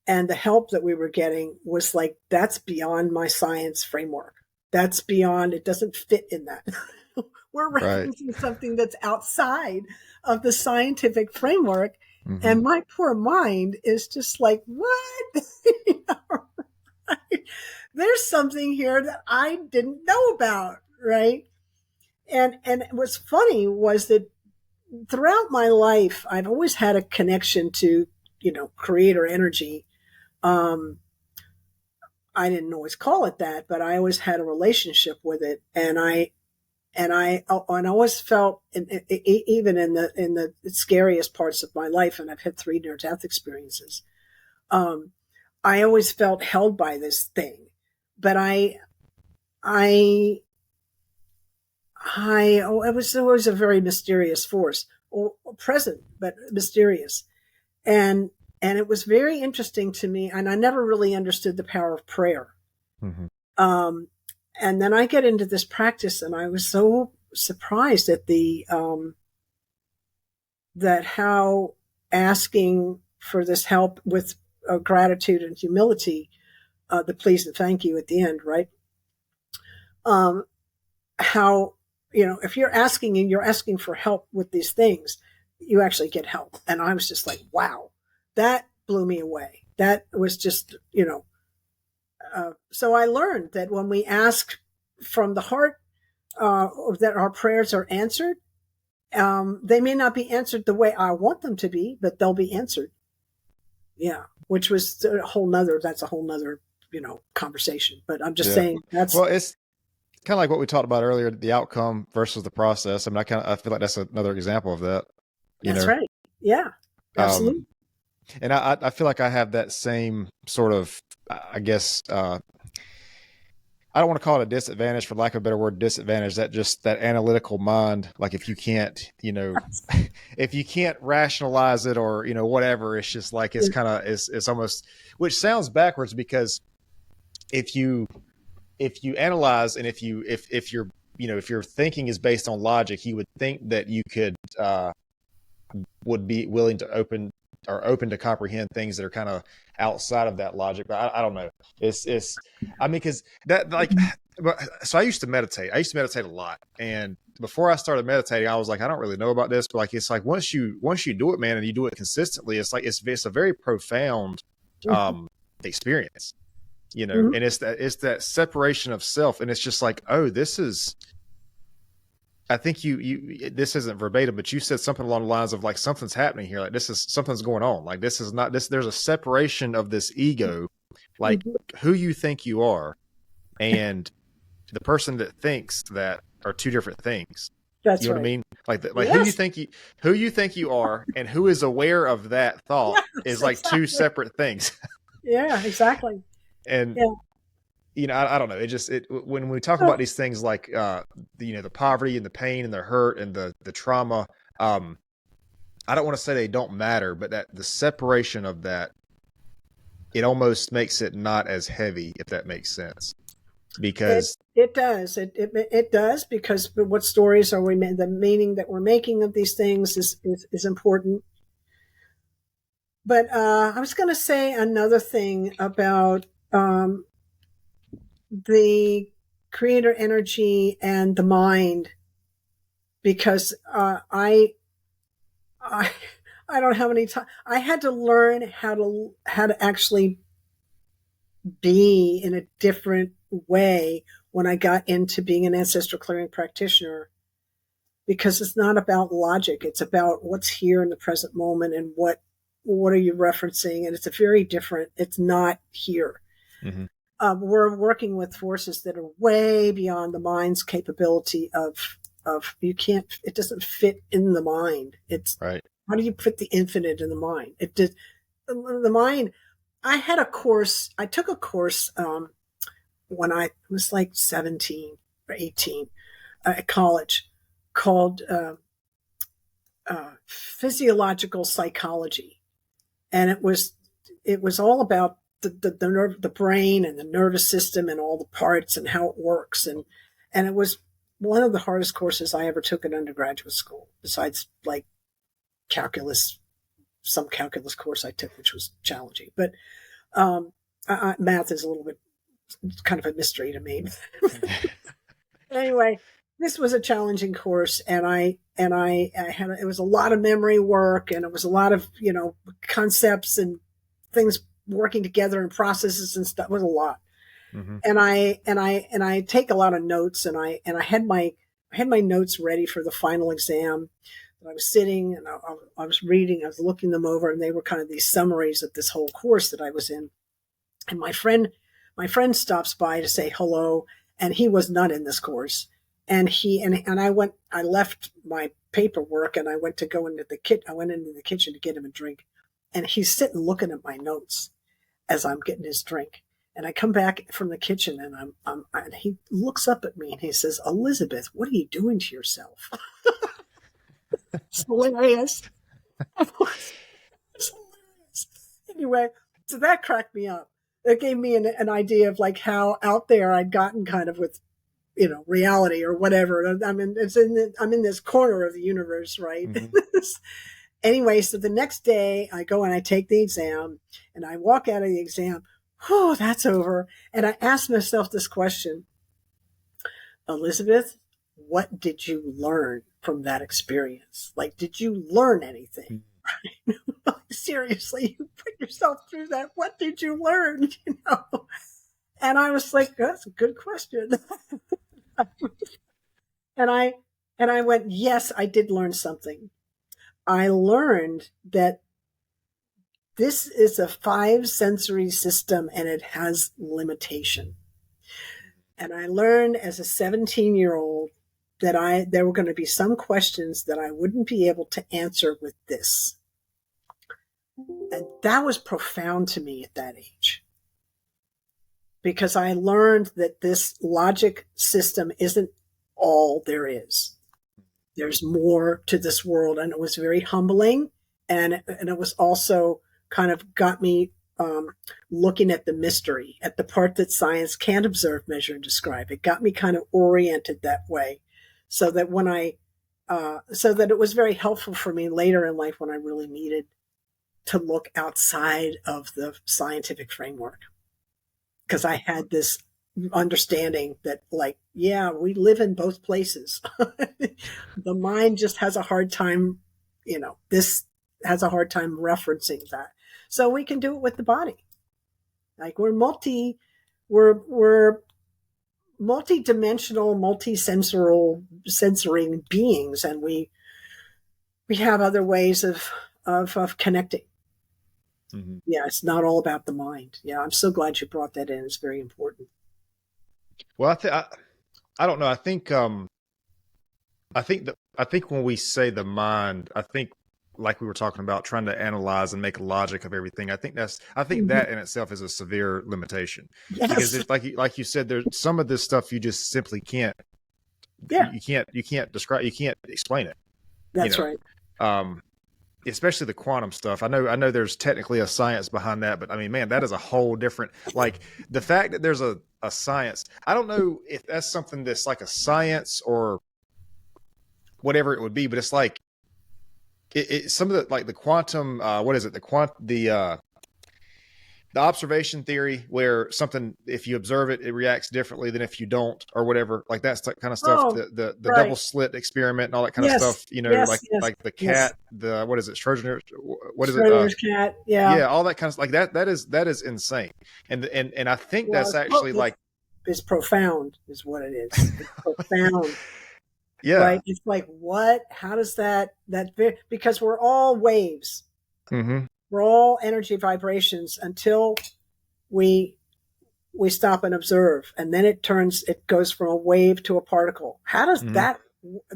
Speaker 3: and the help that we were getting was like, that's beyond my science framework. That's beyond, it doesn't fit in that. We're referencing something that's outside of the scientific framework. And my poor mind is just like, what? There's something here that I didn't know about, right? And what's funny was that throughout my life, I've always had a connection to, creator energy. I didn't always call it that, but I always had a relationship with it. And I always felt, even in the scariest parts of my life, and I've had 3 near-death experiences, I always felt held by this thing. But it was always a very mysterious force, or present, but mysterious. And it was very interesting to me, and I never really understood the power of prayer. Mm-hmm. And then I get into this practice, and I was so surprised at that how asking for this help with gratitude and humility, the please and thank you at the end, right? How, if you're asking and you're asking for help with these things, you actually get help. And I was just like, wow, that blew me away. That was just, so I learned that when we ask from the heart, that our prayers are answered. They may not be answered the way I want them to be, but they'll be answered. Yeah. Which was that's a whole nother, conversation, but I'm just saying that's,
Speaker 2: well, it's kind of like what we talked about earlier, the outcome versus the process. I mean, I feel like that's another example of that.
Speaker 3: That's right. Yeah, absolutely.
Speaker 2: And I feel like I have that same sort of, I guess, I don't want to call it a disadvantage, for lack of a better word, disadvantage, that analytical mind. Like if you can't, if you can't rationalize it or, whatever, it's just like, it's kind of, it's almost, which sounds backwards, because if you analyze, and if your thinking is based on logic, you would think that you would be willing to open to comprehend things that are kind of outside of that logic. But I don't know. Because that, like, so I used to meditate. I used to meditate a lot. And before I started meditating, I was like, I don't really know about this, but like, it's like, once you do it, man, and you do it consistently, it's like, it's a very profound, experience, and it's that separation of self. And it's just like, oh, this is, I think this isn't verbatim, but you said something along the lines of like, something's happening here. Like something's going on. Like this is not this. There's a separation of this ego, like who you think you are, and the person that thinks that are two different things.
Speaker 3: That's
Speaker 2: you know
Speaker 3: right.
Speaker 2: What I mean? Like who you think you are, and who is aware of that thought is like two separate things.
Speaker 3: Yeah, exactly.
Speaker 2: And I don't know. When we talk about these things like, the poverty and the pain and the hurt and the trauma, I don't want to say they don't matter, but that the separation of that, it almost makes it not as heavy, if that makes sense. Because
Speaker 3: it does. It does, because what stories are we making? The meaning that we're making of these things is important. But I was going to say another thing about the creator energy and the mind, because I don't have any time. I had to learn how to actually be in a different way when I got into being an ancestral clearing practitioner, because it's not about logic. It's about what's here in the present moment, and what are you referencing? And it's a very different, it's not here. Mm-hmm. We're working with forces that are way beyond the mind's capability of it doesn't fit in the mind. It's right. How do you put the infinite in the mind? The mind. I took a course when I was like 17 or 18 at college, called physiological psychology. And it was all about the brain and the nervous system and all the parts and how it works. And it was one of the hardest courses I ever took in undergraduate school, besides like some calculus course I took, which was challenging. But math is a little bit kind of a mystery to me. Anyway, this was a challenging course, and I had, it was a lot of memory work, and it was a lot of, concepts and things working together and processes and stuff. It was a lot. Mm-hmm. And I take a lot of notes, and I had my I had my notes ready for the final exam. I was sitting and I was reading, I was looking them over, and they were kind of these summaries of this whole course that I was in. And my friend stops by to say hello, and he was not in this course. And I left my paperwork and I went to go into I went into the kitchen to get him a drink. And he's sitting looking at my notes as I'm getting his drink. And I come back from the kitchen and and he looks up at me and he says, "Elizabeth, what are you doing to yourself?" It's hilarious. It's hilarious. Anyway, so that cracked me up. It gave me an idea of like how out there I'd gotten kind of with, reality or whatever. I'm in this corner of the universe, right? Mm-hmm. Anyway, so the next day I go and I take the exam and I walk out of the exam. Oh, that's over. And I ask myself this question: Elizabeth, what did you learn from that experience? Like, did you learn anything? Seriously, you put yourself through that. What did you learn? And I was like, that's a good question. and I went, yes, I did learn something. I learned that this is a 5 sensory system and it has limitation. And I learned as a 17-year-old that there were going to be some questions that I wouldn't be able to answer with this. And that was profound to me at that age. Because I learned that this logic system isn't all there is. There's more to this world. And it was very humbling. And it was also kind of got me looking at the mystery, at the part that science can't observe, measure, and describe. It got me kind of oriented that way, so that so that it was very helpful for me later in life when I really needed to look outside of the scientific framework. Because I had this understanding that, like, yeah, we live in both places. The mind just has a hard time, this has a hard time referencing that. So we can do it with the body. Like we're multi-dimensional, sensoring beings, and we have other ways of connecting. Mm-hmm. Yeah, it's not all about the mind. Yeah, I'm so glad you brought that in. It's very important.
Speaker 2: Well, I don't know. I think when we say the mind, I think, like we were talking about, trying to analyze and make a logic of everything. I think mm-hmm. that in itself is a severe limitation. Yes. Because it's like you said, there's some of this stuff you just simply can't. Yeah. You can't describe. You can't explain it.
Speaker 3: That's right.
Speaker 2: Especially the quantum stuff. I know there's technically a science behind that, but I mean, man, that is a whole different, like the fact that there's a science. I don't know if that's something that's like a science or whatever it would be, but it's like some of the, like the quantum, what is it? The observation theory, where something, if you observe it, it reacts differently than if you don't, or whatever. Like that's the kind of stuff. Oh, the right. Double slit experiment and all that kind of stuff. Like the cat. The what is it? Schrödinger's. What is
Speaker 3: Schrödinger's cat. Yeah.
Speaker 2: Yeah, all that kind of like that. That is insane. And I think that's actually like
Speaker 3: it's profound, is what it is. It's profound.
Speaker 2: Yeah.
Speaker 3: Right. It's like, what? How does that because we're all waves.
Speaker 2: Mm-hmm.
Speaker 3: We're all energy vibrations until we stop and observe. And then it goes from a wave to a particle. How does mm-hmm.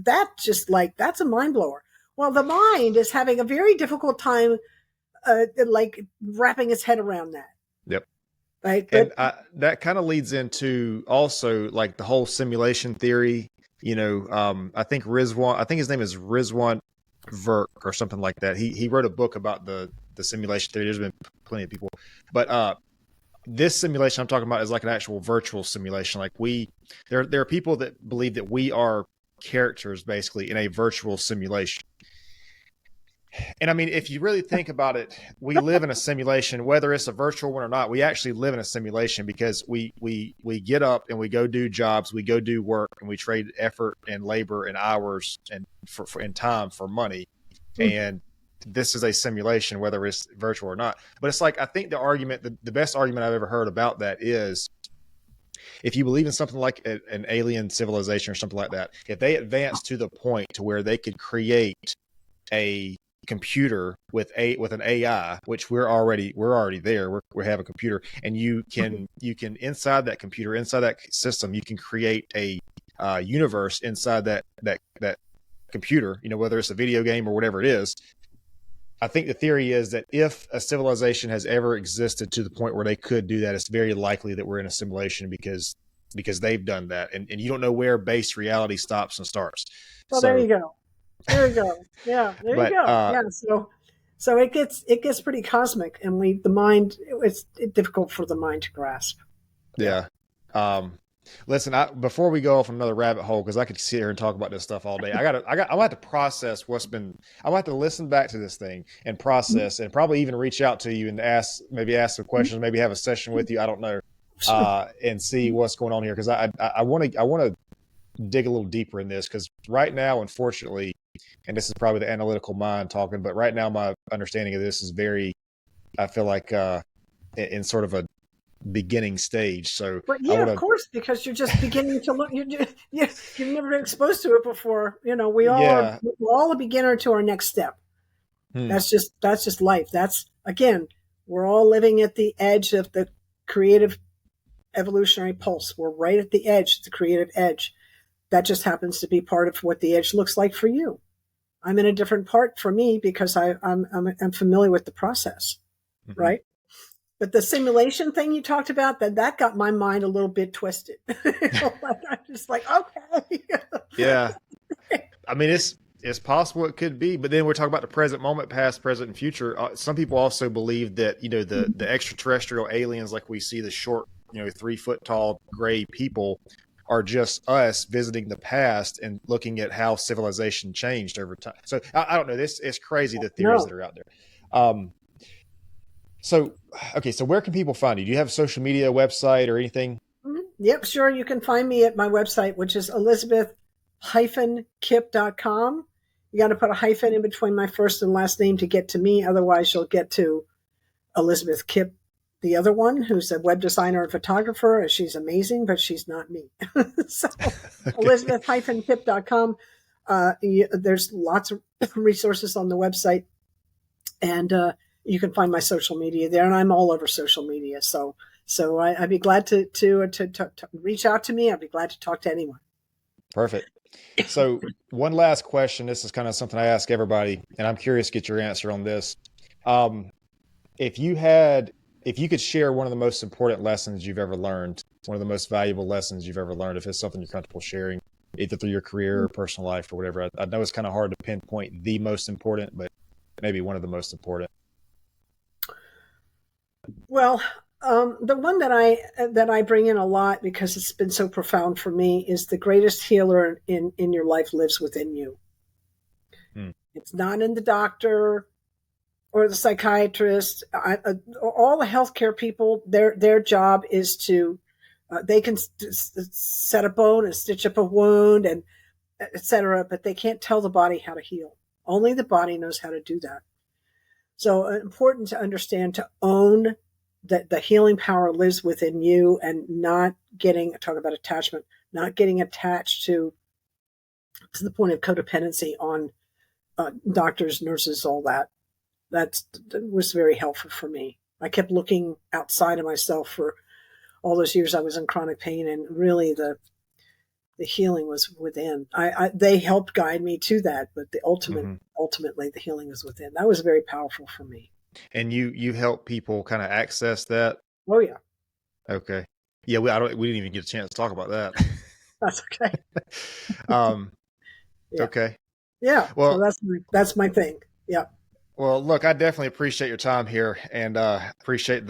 Speaker 3: that just like, that's a mind blower. Well, the mind is having a very difficult time, like wrapping its head around that.
Speaker 2: Yep.
Speaker 3: Right.
Speaker 2: And that kind of leads into also like the whole simulation theory. I think his name is Rizwan Verk or something like that. He wrote a book about the simulation theory. There's been plenty of people, but this simulation I'm talking about is like an actual virtual simulation. Like there are people that believe that we are characters basically in a virtual simulation. And I mean, if you really think about it, we live in a simulation, whether it's a virtual one or not. We actually live in a simulation because we get up and we go do jobs, we go do work, and we trade effort and labor and hours and and time for money. Mm-hmm. And this is a simulation, whether it's virtual or not. But it's like, I think the best argument I've ever heard about that is if you believe in something like an alien civilization or something like that, if they advance to the point to where they could create a computer with an AI, which we're already there. We have a computer, and you can inside that computer, inside that system, you can create a universe inside that computer. Whether it's a video game or whatever it is. I think the theory is that if a civilization has ever existed to the point where they could do that, it's very likely that we're in a simulation because they've done that, and you don't know where base reality stops and starts.
Speaker 3: Well, there you go. There you go. Yeah, there you go. Yeah, so it gets pretty cosmic, and the mind, it's difficult for the mind to grasp.
Speaker 2: Yeah. Listen, before we go off another rabbit hole, because I could sit here and talk about this stuff all day. I'm gonna have to process I'm gonna have to listen back to this thing and process, and probably even reach out to you and ask some questions, maybe have a session with you. I don't know, and see what's going on here, because I want to dig a little deeper in this, because right now, unfortunately, and this is probably the analytical mind talking, but right now my understanding of this is very, I feel like in sort of a beginning stage. So,
Speaker 3: but yeah, of course, because you're just beginning to look. You've never been exposed to it before. We're all a beginner to our next step. That's just life. That's, again, we're all living at the edge of the creative evolutionary pulse. We're right at the edge, the creative edge. That just happens to be part of what the edge looks like for you. I'm in a different part for me because I'm familiar with the process, right? But the simulation thing you talked about, that got my mind a little bit twisted. I'm just like, okay.
Speaker 2: Yeah. I mean, it's possible it could be, but then we're talking about the present moment, past, present, and future. Some people also believe that, the extraterrestrial aliens, like we see the short, 3 foot tall gray people, are just us visiting the past and looking at how civilization changed over time. So I don't know. It's crazy, the theories that are out there. So where can people find you? Do you have a social media, website, or anything?
Speaker 3: Yep, sure. You can find me at my website, which is Elizabeth-Kipp.com. You got to put a hyphen in between my first and last name to get to me. Otherwise, you'll get to Elizabeth Kipp, the other one, who's a web designer and photographer. She's amazing, but she's not me. So Elizabeth-Kipp.com. There's lots of resources on the website, and you can find my social media there, and I'm all over social media. So I'd be glad to reach out to me. I'd be glad to talk to anyone.
Speaker 2: Perfect. So one last question. This is kind of something I ask everybody, and I'm curious to get your answer on this. If you could share one of the most important lessons you've ever learned, one of the most valuable lessons you've ever learned, if it's something you're comfortable sharing, either through your career or personal life or whatever. I know it's kind of hard to pinpoint the most important, but maybe one of the most important.
Speaker 3: Well, the one that I bring in a lot because it's been so profound for me is the greatest healer in your life lives within you. It's not in the doctor or the psychiatrist. All the healthcare people, their job is to they can set a bone and stitch up a wound and etc., but they can't tell the body how to heal. Only the body knows how to do that. So important to understand, to own that the healing power lives within you, and not talk about attachment, not getting attached to the point of codependency on doctors, nurses, all that. That was very helpful for me. I kept looking outside of myself for all those years I was in chronic pain, and really the healing was within. They helped guide me to that, but ultimately the healing is within. That was very powerful for me.
Speaker 2: And you help people kind of access that?
Speaker 3: Oh yeah.
Speaker 2: Okay. Yeah, we didn't even get a chance to talk about that.
Speaker 3: That's okay.
Speaker 2: Yeah. Okay.
Speaker 3: Yeah.
Speaker 2: Well,
Speaker 3: so that's my thing. Yeah.
Speaker 2: Well, look, I definitely appreciate your time here, and appreciate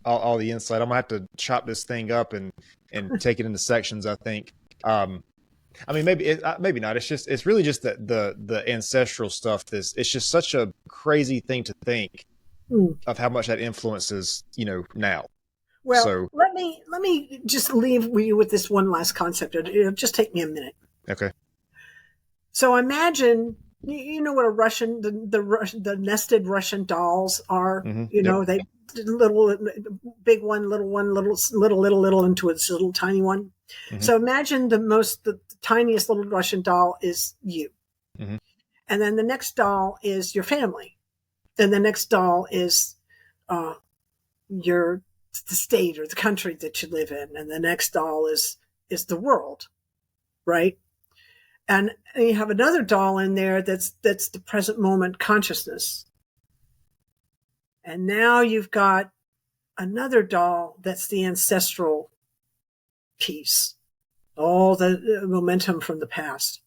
Speaker 2: all the insight. I'm gonna have to chop this thing up and take it into sections, I think. I mean, maybe not. It's really just the ancestral stuff. It's just such a crazy thing to think of how much that influences, now.
Speaker 3: Well, so, let me just leave you with this one last concept. It'll just take me a minute.
Speaker 2: Okay.
Speaker 3: So imagine, you know what a Russian, the nested Russian dolls are.
Speaker 2: Mm-hmm.
Speaker 3: You know, little, big one, little into its little tiny one. Mm-hmm. So imagine the tiniest little Russian doll is you. Mm-hmm. And then the next doll is your family. And the next doll is the state or the country that you live in. And the next doll is the world, right? And you have another doll in there that's the present moment consciousness. And now you've got another doll that's the ancestral piece, all the momentum from the past.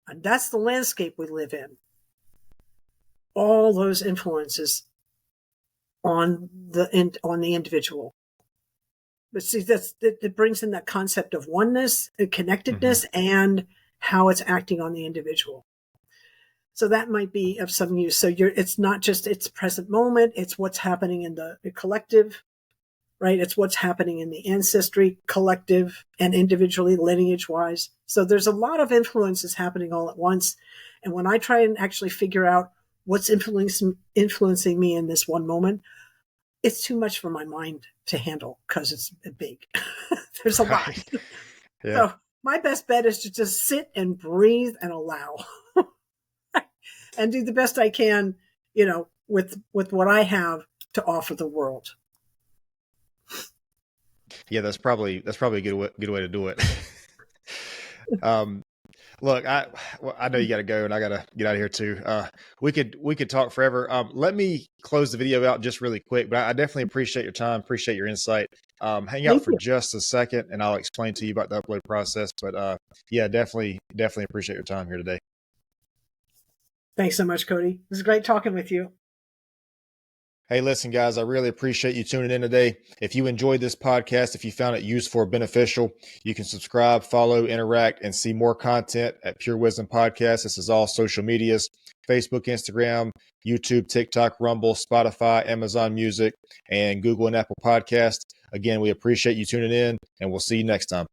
Speaker 3: And that's the landscape we live in. All those influences on the individual. But see, it brings in that concept of oneness, connectedness, mm-hmm. and how it's acting on the individual. So that might be of some use. So it's not just its present moment, it's what's happening in the collective, right? It's what's happening in the ancestry, collective, and individually, lineage-wise. So there's a lot of influences happening all at once. And when I try and actually figure out what's influencing me in this one moment, it's too much for my mind to handle because it's big. There's a lot. Yeah. So my best bet is to just sit and breathe and allow and do the best I can, with what I have to offer the world.
Speaker 2: Yeah, that's probably a good way to do it. Look, I know you got to go and I got to get out of here too. We could talk forever. Let me close the video out just really quick, but I definitely appreciate your time, appreciate your insight. Hang out for just a second and I'll explain to you about the upload process. But yeah, definitely appreciate your time here today.
Speaker 3: Thanks so much, Cody. It was great talking with you.
Speaker 2: Hey, listen, guys, I really appreciate you tuning in today. If you enjoyed this podcast, if you found it useful or beneficial, you can subscribe, follow, interact, and see more content at Pure Wisdom Podcast. This is all social medias, Facebook, Instagram, YouTube, TikTok, Rumble, Spotify, Amazon Music, and Google and Apple Podcasts. Again, we appreciate you tuning in, and we'll see you next time.